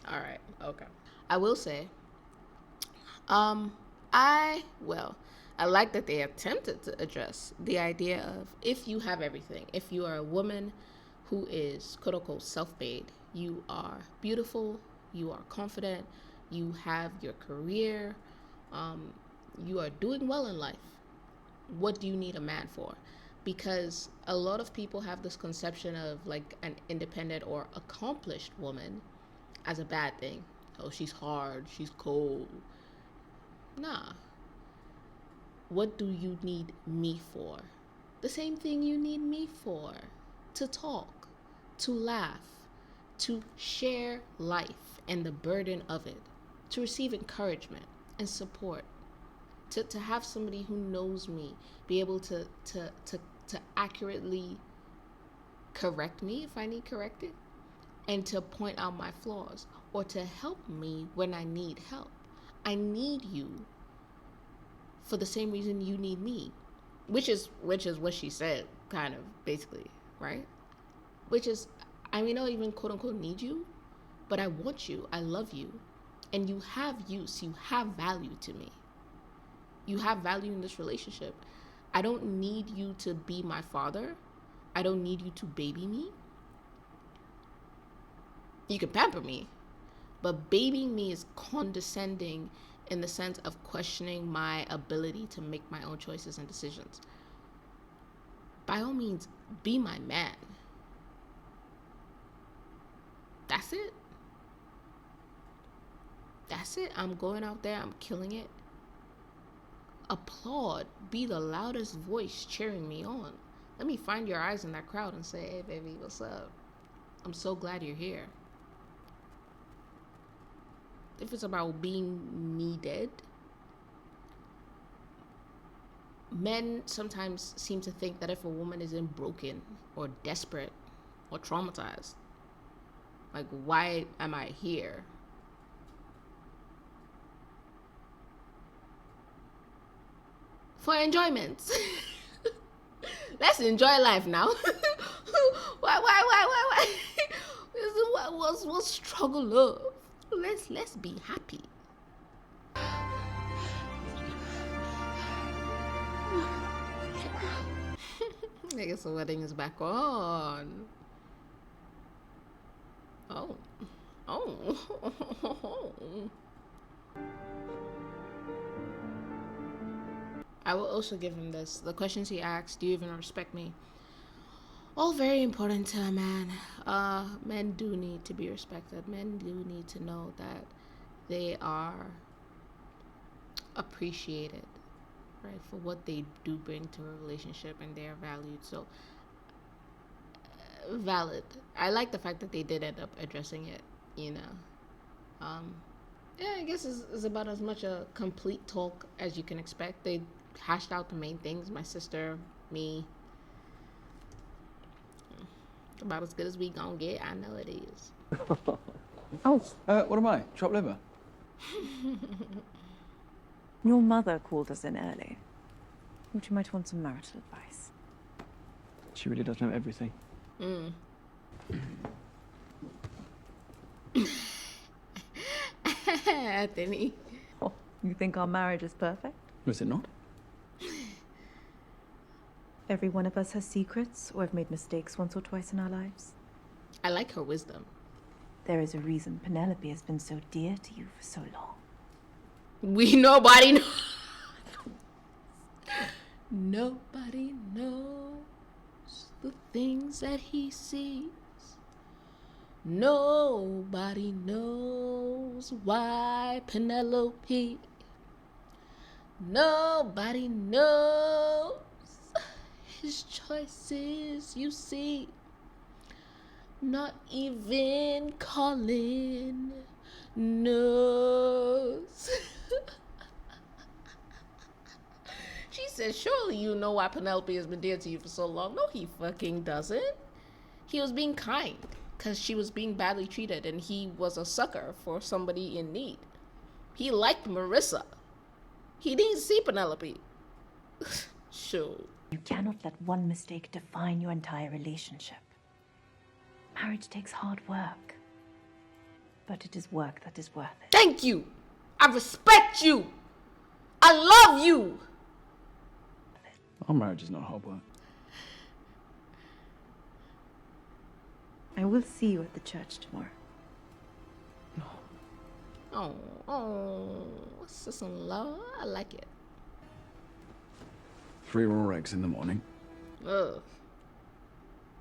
All right. Okay. I will say, I like that they attempted to address the idea of if you have everything, if you are a woman who is quote unquote self-made, you are beautiful, you are confident, you have your career, you are doing well in life. What do you need a man for? Because a lot of people have this conception of like an independent or accomplished woman as a bad thing. Oh, she's hard, she's cold. Nah. What do you need me for? The same thing you need me for. To talk, to laugh, to share life and the burden of it, to receive encouragement and support, to have somebody who knows me, be able to accurately correct me if I need corrected, and to point out my flaws, or to help me when I need help. I need you for the same reason you need me, which is what she said, kind of, basically, right? Which is, I mean, I don't even quote unquote need you, but I want you, I love you, and you have use, you have value to me. You have value in this relationship. I don't need you to be my father. I don't need you to baby me. You can pamper me, but babying me is condescending in the sense of questioning my ability to make my own choices and decisions. By all means, be my man. That's it. That's it. I'm going out there, I'm killing it. Applaud. Be the loudest voice cheering me on. Let me find your eyes in that crowd and say, hey, baby, what's up? I'm so glad you're here. If it's about being needed, men sometimes seem to think that if a woman isn't broken or desperate or traumatized, like, why am I here? For enjoyment. Let's enjoy life now. Why? What struggle love? Let's be happy. I guess the wedding is back on. Oh. I will also give him this. The questions he asked, do you even respect me? All very important to a man. Men do need to be respected. Men do need to know that they are appreciated, right, for what they do bring to a relationship, and they are valued. So, valid. I like the fact that they did end up addressing it, you know. Yeah, I guess it's about as much a complete talk as you can expect. They hashed out the main things. My sister, me. About as good as we gonna get. I know it is. What am I? Chopped liver? Your mother called us in early. Thought you might want some marital advice. She really does know everything. Anthony. Oh, you think our marriage is perfect? Was it not? Every one of us has secrets or have made mistakes once or twice in our lives. I like her wisdom. There is a reason Penelope has been so dear to you for so long. Nobody knows. Nobody knows the things that he sees Nobody knows why Penelope. Nobody knows his choices, you see. Not even Colin knows. She said, surely you know why Penelope has been dear to you for so long. No, he fucking doesn't. He was being kind because she was being badly treated, and he was a sucker for somebody in need. He liked Marissa. He didn't see Penelope. Sure. You cannot let one mistake define your entire relationship. Marriage takes hard work. But it is work that is worth it. Thank you. I respect you. I love you. Our marriage is not hard work. I will see you at the church tomorrow. Oh, sister-in-law, I like it. 3 raw eggs in the morning. Ugh.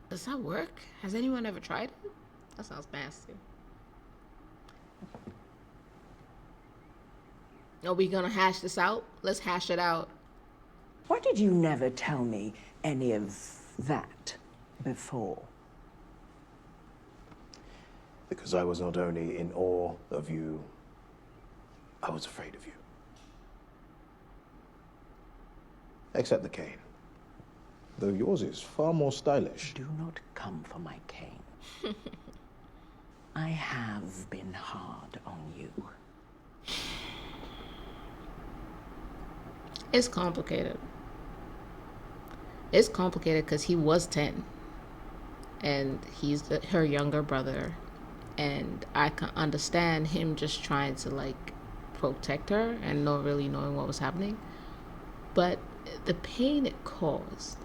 Does that work? Has anyone ever tried it? That sounds nasty. Are we gonna hash this out? Let's hash it out. Why did you never tell me any of that before? Because I was not only in awe of you, I was afraid of you. Except the cane. Though yours is far more stylish. Do not come for my cane. I have been hard on you. It's complicated. It's complicated because he was 10. And he's her younger brother. And I can understand him just trying to, like, protect her and not really knowing what was happening. But the pain it caused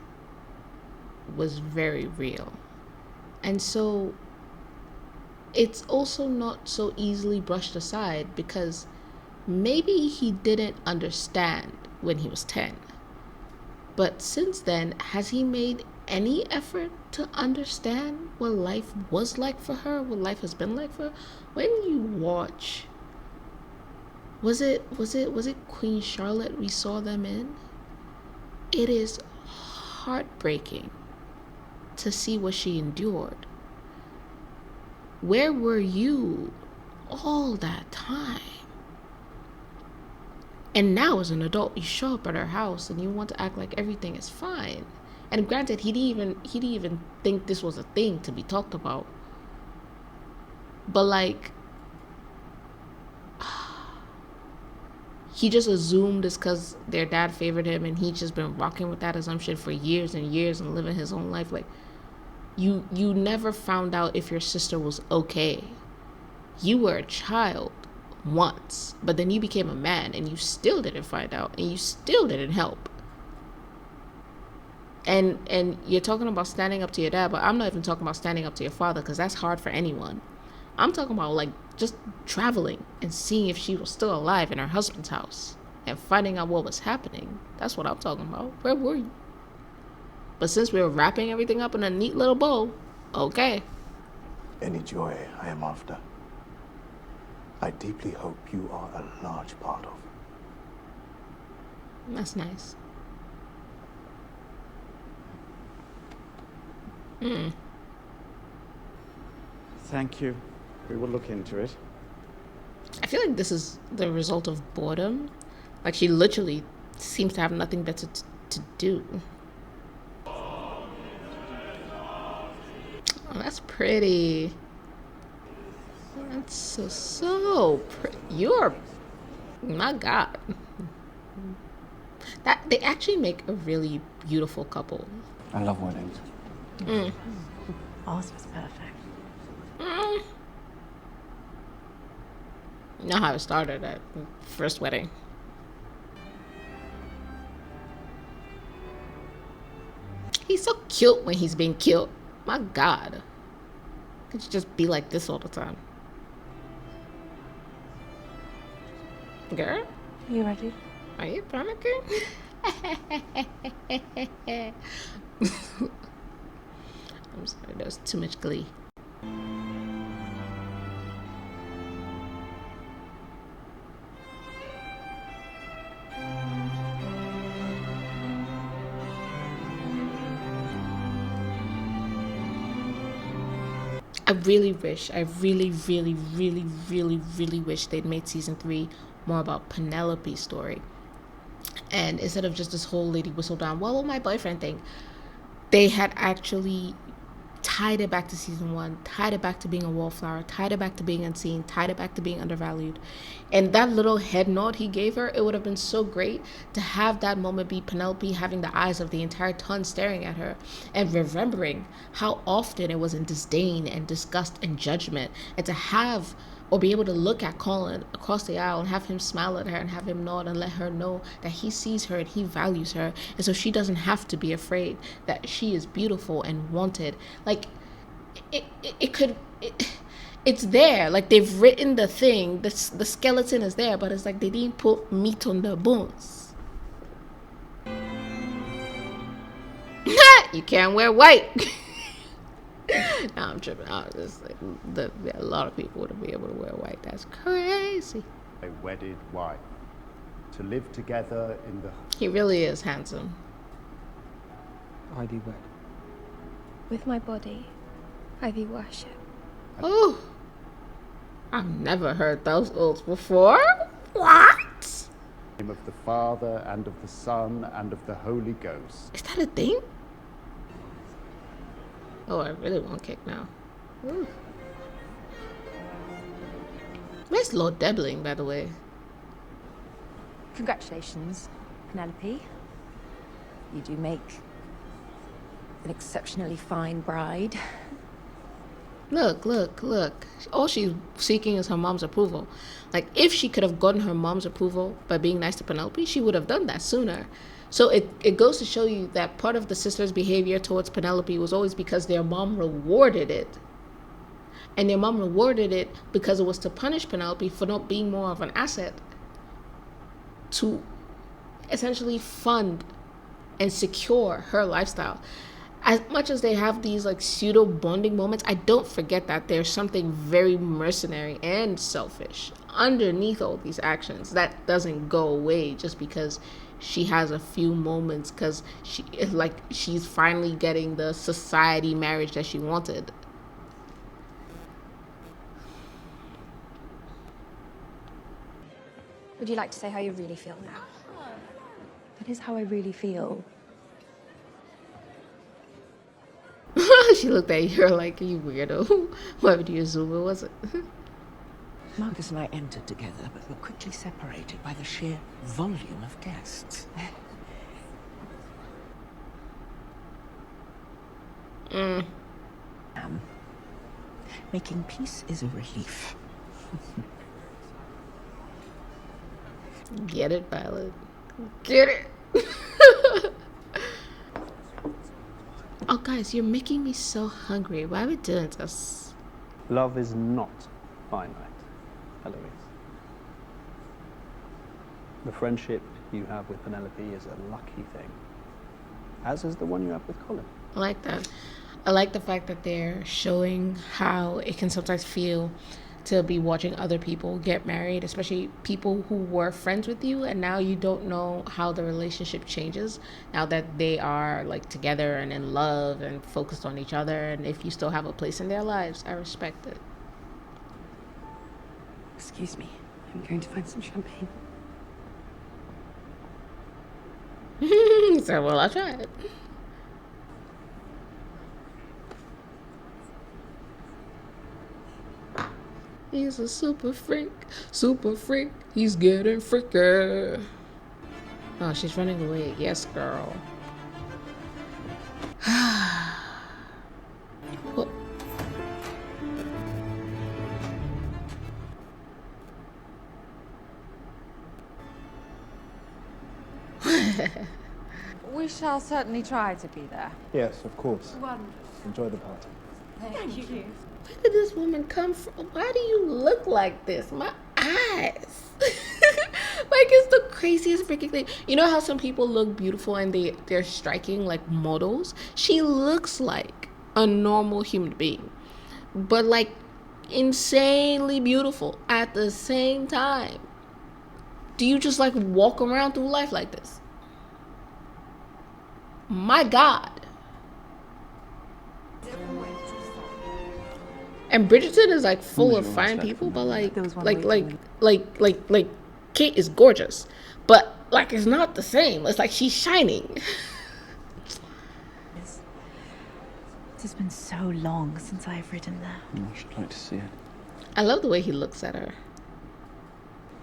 was very real. And so it's also not so easily brushed aside because maybe he didn't understand when he was 10. But since then, has he made any effort to understand what life was like for her, what life has been like for her? When you watch, was it Queen Charlotte we saw them in? It is heartbreaking to see what she endured. Where were you all that time? And now as an adult, you show up at her house and you want to act like everything is fine. And granted, he didn't even think this was a thing to be talked about. But like, he just assumed it's because their dad favored him and he's just been rocking with that assumption for years and years and living his own life. Like, you never found out if your sister was okay. You were a child once, but then you became a man and you still didn't find out and you still didn't help. And you're talking about standing up to your dad, but I'm not even talking about standing up to your father because that's hard for anyone. I'm talking about like just traveling and seeing if she was still alive in her husband's house and finding out what was happening. That's what I'm talking about. Where were you? But since we were wrapping everything up in a neat little bow, okay. Any joy I am after, I deeply hope you are a large part of. That's nice. Thank you. We will look into it. I feel like this is the result of boredom. Like she literally seems to have nothing better to do. Oh, that's pretty. That's so pretty. You're, my God. That they actually make a really beautiful couple. I love weddings. Ours was perfect. You know how it started at first wedding. He's so cute when he's being cute. My God. Could you just be like this all the time? Girl? Are you ready? Are you panicking? I'm sorry, there was too much glee. really wish, I really wish they'd made season 3 more about Penelope's story. And instead of just this whole Lady Whistledown, what will my boyfriend think? They had actually tied it back to season 1, tied it back to being a wallflower, tied it back to being unseen, tied it back to being undervalued. And that little head nod he gave her, it would have been so great to have that moment be Penelope having the eyes of the entire ton staring at her and remembering how often it was in disdain and disgust and judgment, and to have or be able to look at Colin across the aisle and have him smile at her and have him nod and let her know that he sees her and he values her, and so she doesn't have to be afraid that she is beautiful and wanted. Like it's there. Like, they've written the thing, the skeleton is there, but it's like they didn't put meat on the bones. You can't wear white. No, I'm tripping. I was just like, a lot of people wouldn't be able to wear white. That's crazy. A wedded wife to live together in the. He really is handsome. I thee wed. With my body, I thee worship. Oh, I've never heard those oaths before. What? In the name of the Father and of the Son and of the Holy Ghost. Is that a thing? Oh, I really want cake now. Ooh. Where's Lord Debling, by the way? Congratulations, Penelope. You do make an exceptionally fine bride. Look. All she's seeking is her mom's approval. Like, if she could have gotten her mom's approval by being nice to Penelope, she would have done that sooner. So it goes to show you that part of the sisters' behavior towards Penelope was always because their mom rewarded it. And their mom rewarded it because it was to punish Penelope for not being more of an asset to essentially fund and secure her lifestyle. As much as they have these like pseudo bonding moments, I don't forget that there's something very mercenary and selfish underneath all these actions that doesn't go away just because she has a few moments, because she's finally getting the society marriage that she wanted. Would you like to say how you really feel now? That is how I really feel. She looked at her like, you weirdo. Why would you assume it wasn't? Marcus and I entered together, but were quickly separated by the sheer volume of guests. Making peace is a relief. Get it, Violet. Get it. Oh, guys, you're making me so hungry. Why are we doing this? Love is not finite, Eloise. The friendship you have with Penelope is a lucky thing, as is the one you have with Colin. I like that. I like the fact that they're showing how it can sometimes feel to be watching other people get married, especially people who were friends with you, and now you don't know how the relationship changes now that they are like together and in love and focused on each other, and if you still have a place in their lives. I respect it. Excuse me, I'm going to find some champagne. So, well, I'll try it. He's a super freak, he's getting freaky. Oh, she's running away. Yes, girl. Well, We shall certainly try to be there. Yes, of course. Wonderful. Enjoy the party. Thank you. where did this woman come from? Why do you look like this? My eyes. Like, it's the craziest freaking thing. You know how some people look beautiful and they're striking like models? She looks like a normal human being, but like insanely beautiful at the same time. Do you just like walk around through life like this? My God. And Bridgerton is like full Long of as you're fine respectful. people, but like, There was one like Kate is gorgeous, but like it's not the same. It's like she's shining. It has been so long since I've ridden there. I should like to see it. I love the way he looks at her.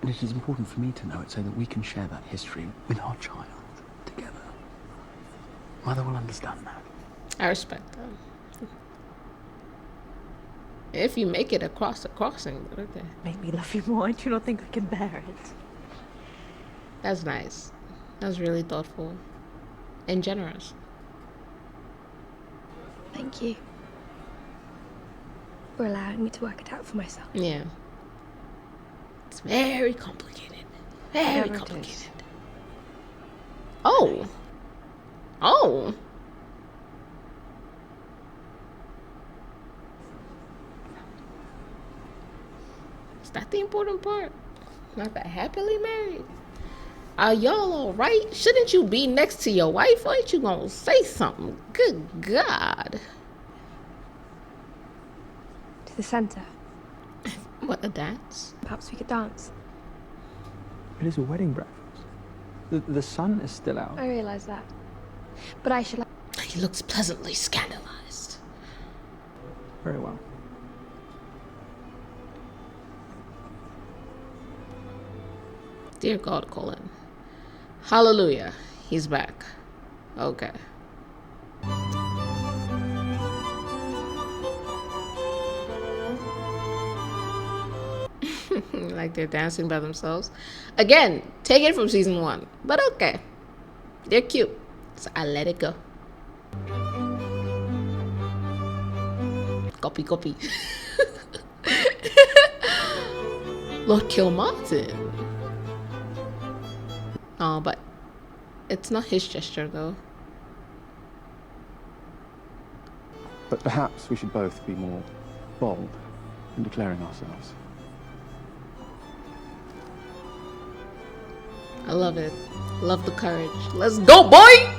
And it is important for me to know it so that we can share that history with our child together. Mother will understand that. I respect that. If you make it across the crossing, okay. Make me love you more. I do not think I can bear it. That's nice. That's really thoughtful and generous. Thank you for allowing me to work it out for myself. Yeah. It's very complicated. Very Whatever it complicated. is. Oh. Oh. Is that the important part? Not that happily married. Are y'all alright? Shouldn't you be next to your wife? Or ain't you gonna say something? Good God. To the centre. What, a dance? Perhaps we could dance. It is a wedding breakfast. The sun is still out. I realise that. But I should He looks pleasantly scandalized. Very well. Dear God, Colin. Hallelujah. He's back. Okay. Like they're dancing by themselves. Again, take it from season 1. But okay. They're cute. So I let it go. Copy, copy. Lord Kilmartin. Oh, but it's not his gesture, though. But perhaps we should both be more bold in declaring ourselves. I love it. Love the courage. Let's go, boy!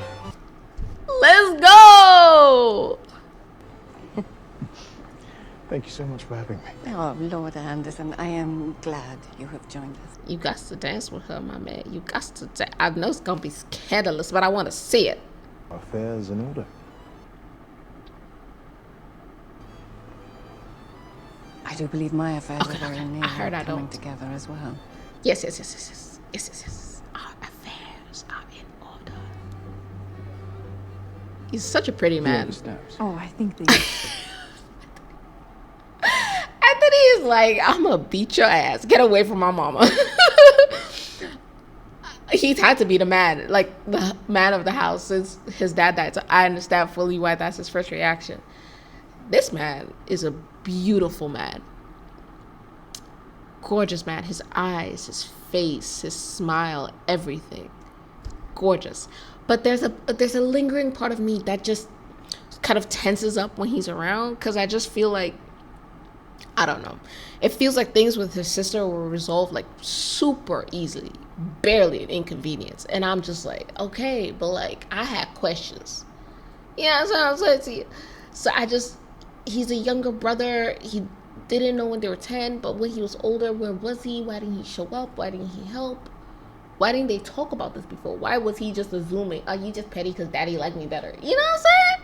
Let's go! Thank you so much for having me. Oh, Lord Anderson, I am glad you have joined us. You got to dance with her, my man. You got to dance. I know it's going to be scandalous, but I want to see it. Affairs in order. I do believe my affairs are very near heard I coming don't. together as well. Yes. Our affairs are in order. He's such a pretty man. Oh, I think they... Anthony is like, I'm gonna beat your ass. Get away from my mama. He's had to be the man, like the man of the house since his dad died. So I understand fully why that's his first reaction. This man is a beautiful man. Gorgeous man. His eyes, his face, his smile, everything. Gorgeous. But there's a lingering part of me that just kind of tenses up when he's around, because I just feel like, I don't know. It feels like things with his sister were resolved like super easily, barely an inconvenience. And I'm just like, okay, but like I had questions. Yeah, that's what I'm saying to you. So he's a younger brother. He didn't know when they were 10, but when he was older, where was he? Why didn't he show up? Why didn't he help? Why didn't they talk about this before? Why was he just assuming, oh, you just petty because daddy liked me better? You know what I'm saying?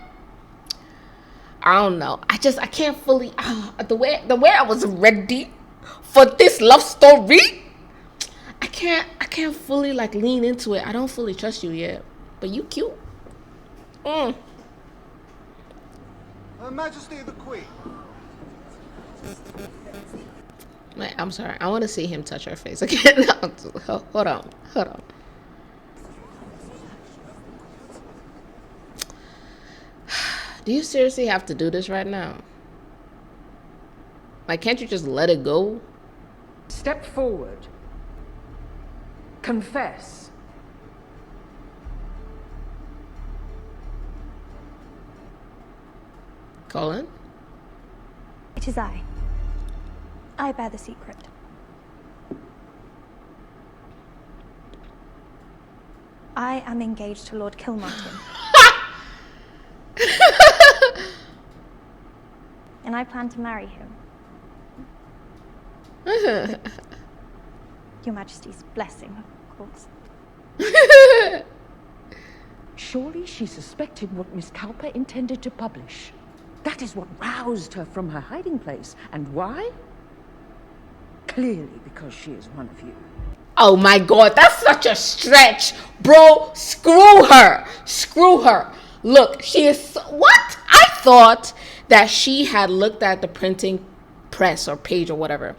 I don't know. I can't fully, the way I was ready for this love story, I can't fully like lean into it. I don't fully trust you yet, but you cute. Her Majesty the Queen. Wait, I'm sorry. I want to see him touch her face again. Hold on. Do you seriously have to do this right now? Like, can't you just let it go? Step forward. Confess. Colin? It is I. I bear the secret. I am engaged to Lord Kilmartin. and I plan to marry him. Your Majesty's blessing, of course. Surely she suspected what Miss Cowper intended to publish. That is what roused her from her hiding place. And why? Clearly because she is one of you. Oh my god, that's such a stretch. Bro, screw her. Screw her. Look, she is... What? I thought that she had looked at the printing press or page or whatever,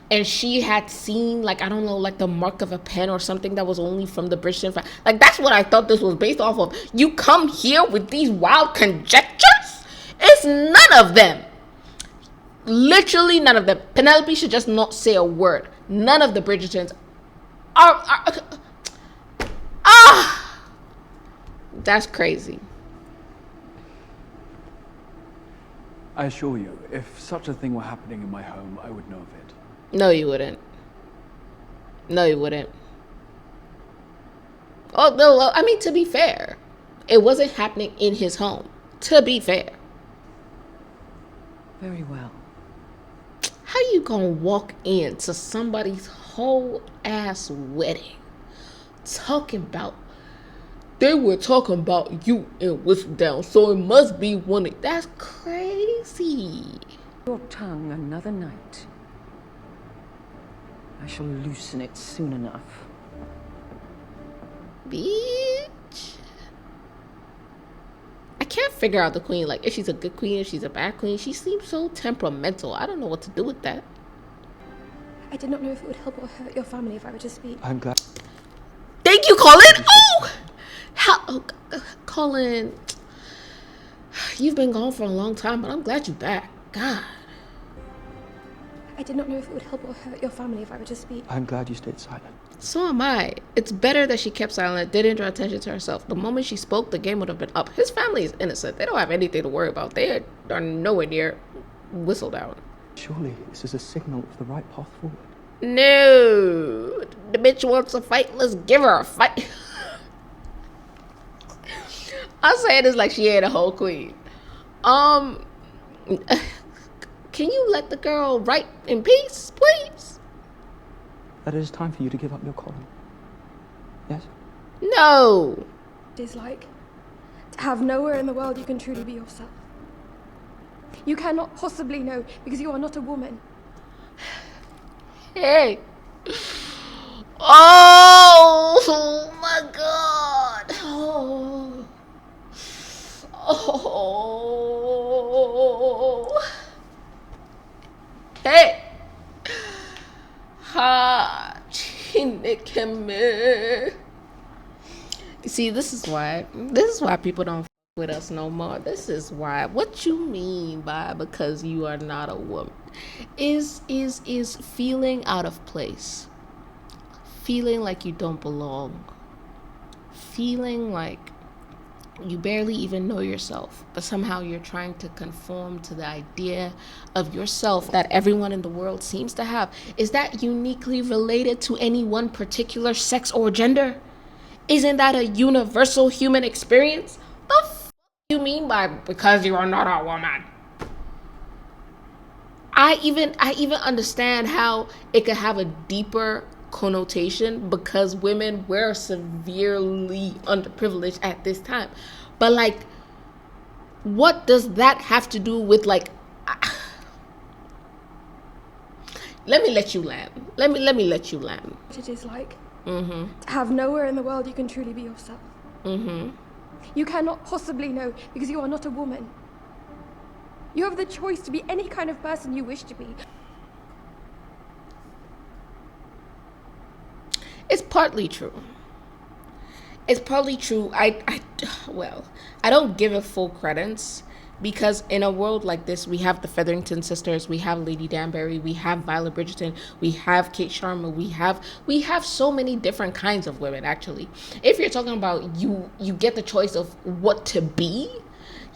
and she had seen, like, I don't know, like the mark of a pen or something that was only from the Bridgerton. Like, that's what I thought this was based off of. You come here with these wild conjectures? It's none of them. Literally none of them. Penelope should just not say a word. None of the Bridgertons that's crazy. I assure you, if such a thing were happening in my home, I would know of it. No, you wouldn't. No, you wouldn't. Oh, no, I mean, to be fair, it wasn't happening in his home. To be fair. Very well. How you gonna walk into somebody's whole ass wedding they were talking about you and Whistledown, so it must be one of... That's crazy. Your tongue another night. I shall loosen it soon enough. Bitch. I can't figure out the queen. Like, if she's a good queen, if she's a bad queen. She seems so temperamental. I don't know what to do with that. I did not know if it would help or hurt your family if I were to speak. I'm glad. Thank you, Colin. Colin, you've been gone for a long time, but I'm glad you're back. God. I did not know if it would help or hurt your family if I were to speak. I'm glad you stayed silent. So am I. It's better that she kept silent, didn't draw attention to herself. The moment she spoke, the game would have been up. His family is innocent. They don't have anything to worry about. They are nowhere near Whistledown. Surely this is a signal of the right path forward. No. The bitch wants a fight. Let's give her a fight. I'm saying this like she ain't a whole queen. Can you let the girl write in peace, please? That it is time for you to give up your column. Yes? No. It is like to have nowhere in the world you can truly be yourself. You cannot possibly know because you are not a woman. Hey. Oh my God. Oh. Hey. Ha. Chinekeme. See, this is why people don't with us no more. This is why. What you mean by because you are not a woman is feeling out of place, feeling like you don't belong, feeling like you barely even know yourself, but somehow you're trying to conform to the idea of yourself that everyone in the world seems to have. Is that uniquely related to any one particular sex or gender? Isn't that a universal human experience? The f*** you mean by because you are not a woman? I even understand how it could have a deeper connotation because women were severely underprivileged at this time. But like, what does that have to do with like... Let me let you land. Let me let you land. It is like to have nowhere in the world you can truly be yourself. You cannot possibly know because you are not a woman. You have the choice to be any kind of person you wish to be. It's partly true. It's partly true. I don't give it full credence because in a world like this, we have the Featherington sisters, we have Lady Danbury, we have Violet Bridgerton, we have Kate Sharma, we have so many different kinds of women. Actually, if you're talking about you get the choice of what to be.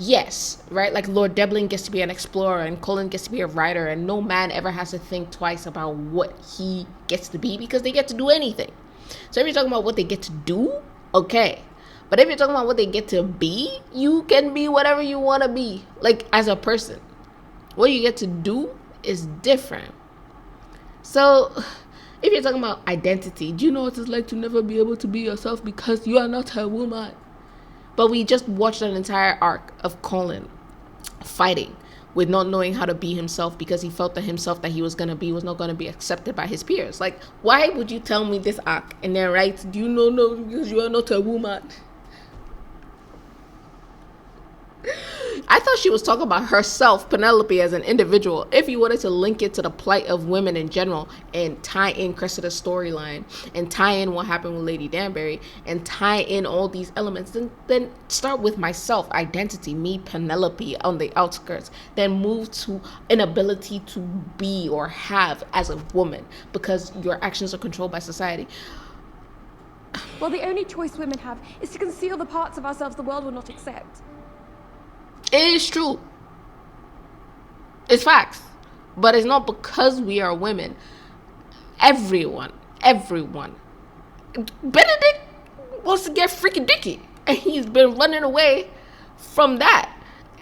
Yes, right? Like Lord Devlin gets to be an explorer and Colin gets to be a writer, and no man ever has to think twice about what he gets to be because they get to do anything. So if you're talking about what they get to do, okay. But if you're talking about what they get to be, you can be whatever you want to be, like as a person. What you get to do is different. So if you're talking about identity, do you know what it's like to never be able to be yourself because you are not a woman? But we just watched an entire arc of Colin fighting with not knowing how to be himself because he felt that himself that he was going to be was not going to be accepted by his peers. Like, why would you tell me this arc and then write, do you know, no, because you are not a woman? I thought she was talking about herself, Penelope, as an individual. If you wanted to link it to the plight of women in general and tie in Cressida's storyline and tie in what happened with Lady Danbury and tie in all these elements, then start with myself, identity, me, Penelope, on the outskirts. Then move to an ability to be or have as a woman because your actions are controlled by society. Well, the only choice women have is to conceal the parts of ourselves the world will not accept. It is true. It's facts. But it's not because we are women. Everyone. Benedict wants to get freaking dicky. And he's been running away from that.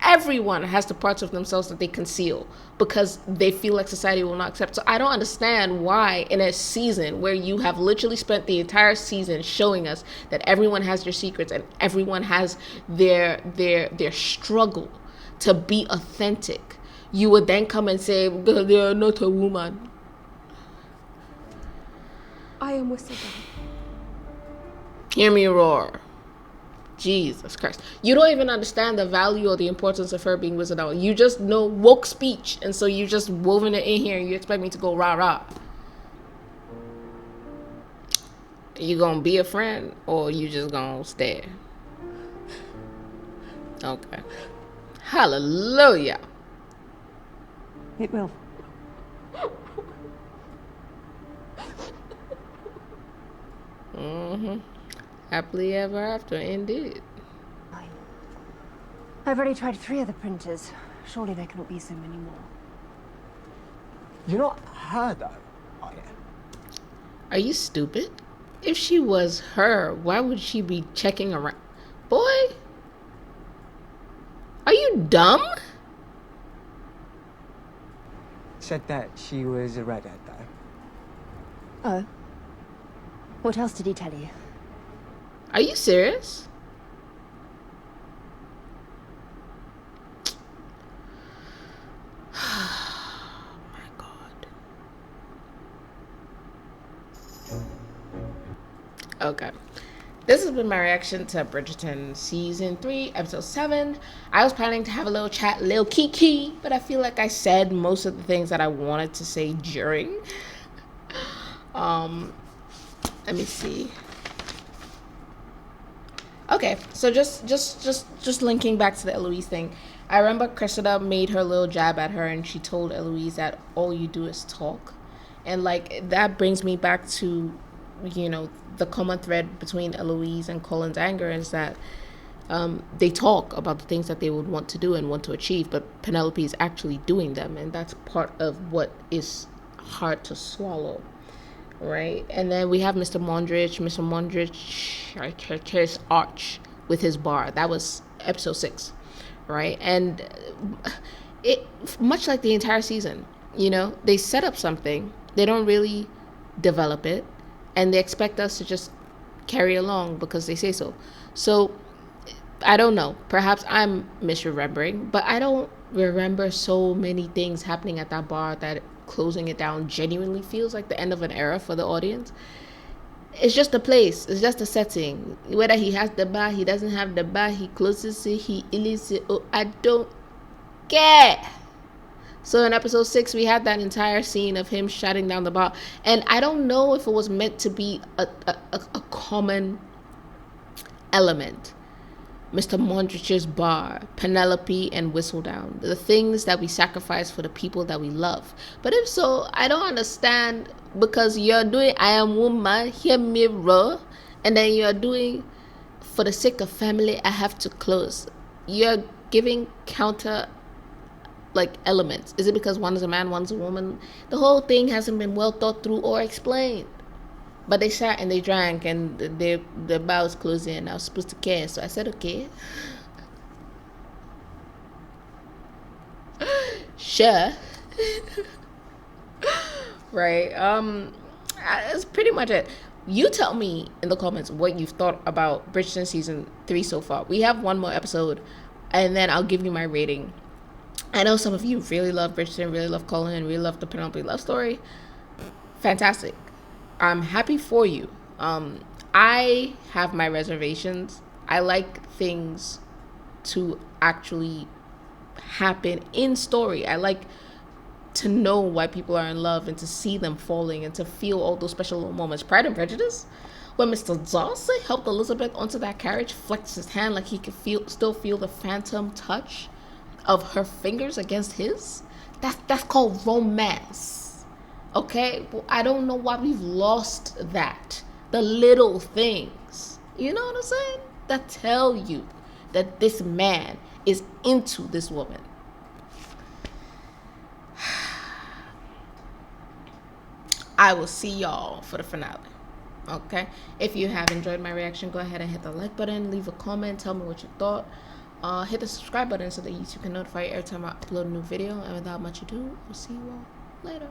Everyone has the parts of themselves that they conceal because they feel like society will not accept. So I don't understand why in a season where you have literally spent the entire season showing us that everyone has their secrets and everyone has their struggle to be authentic, you would then come and say they are not a woman. I am Whistledown. Hear me roar. Jesus Christ. You don't even understand the value or the importance of her being Whistledown. You just know woke speech, and so you just woven it in here and you expect me to go rah-rah. You gonna be a friend or you just gonna stare? Okay. Hallelujah. It will. Happily ever after, indeed. I've already tried 3 of the printers. Surely there cannot be so many more. You're not her, though, are you? Are you stupid? If she was her, why would she be checking around? Boy, are you dumb? Said that she was a redhead, though. Oh. What else did he tell you? Are you serious? Okay. This has been my reaction to Bridgerton Season 3, Episode 7. I was planning to have a little chat, little kiki, but I feel like I said most of the things that I wanted to say during. Let me see. Okay, so just linking back to the Eloise thing. I remember Cressida made her little jab at her and she told Eloise that all you do is talk. And like that brings me back to, you know, the common thread between Eloise and Colin's anger is that they talk about the things that they would want to do and want to achieve, but Penelope is actually doing them, and that's part of what is hard to swallow, right? And then we have Mr. Mondrich, his arch with his bar. That was episode 6, right? And it, much like the entire season, you know, they set up something, they don't really develop it, and they expect us to just carry along because they say so. So I don't know, perhaps I'm misremembering, but I don't remember so many things happening at that bar that closing it down genuinely feels like the end of an era for the audience. It's just a place, it's just a setting. Whether he has the bar, he doesn't have the bar, he closes it, he illicits it, oh, I don't care. So in episode 6, we had that entire scene of him shutting down the bar. And I don't know if it was meant to be a common element. Mr. Mondrich's bar, Penelope, and Whistledown. The things that we sacrifice for the people that we love. But if so, I don't understand, because you're doing I am woman, hear me roar, and then you're doing for the sake of family, I have to close. You're giving counter elements. Is it because one is a man, one's a woman? The whole thing hasn't been well thought through or explained. But they sat and they drank and the bar was closing and I was supposed to care. So I said, okay. Sure. Right. That's pretty much it. You tell me in the comments what you've thought about Bridgerton season 3 so far. We have one more episode, and then I'll give you my rating. I know some of you really love Bridgerton, really love Cullen, really love the Penelope love story. Fantastic. I'm happy for you. I have my reservations. I like things to actually happen in story. I like to know why people are in love and to see them falling and to feel all those special little moments. Pride and Prejudice, when Mr. Darcy helped Elizabeth onto that carriage, flexed his hand like he could still feel the phantom touch of her fingers against his. That's called romance. Okay? Well, I don't know why we've lost that. The little things. You know what I'm saying? That tell you that this man is into this woman. I will see y'all for the finale. Okay? If you have enjoyed my reaction, go ahead and hit the like button, leave a comment, tell me what you thought. Hit the subscribe button so that YouTube can notify you every time I upload a new video. And without much ado, we'll see you all later.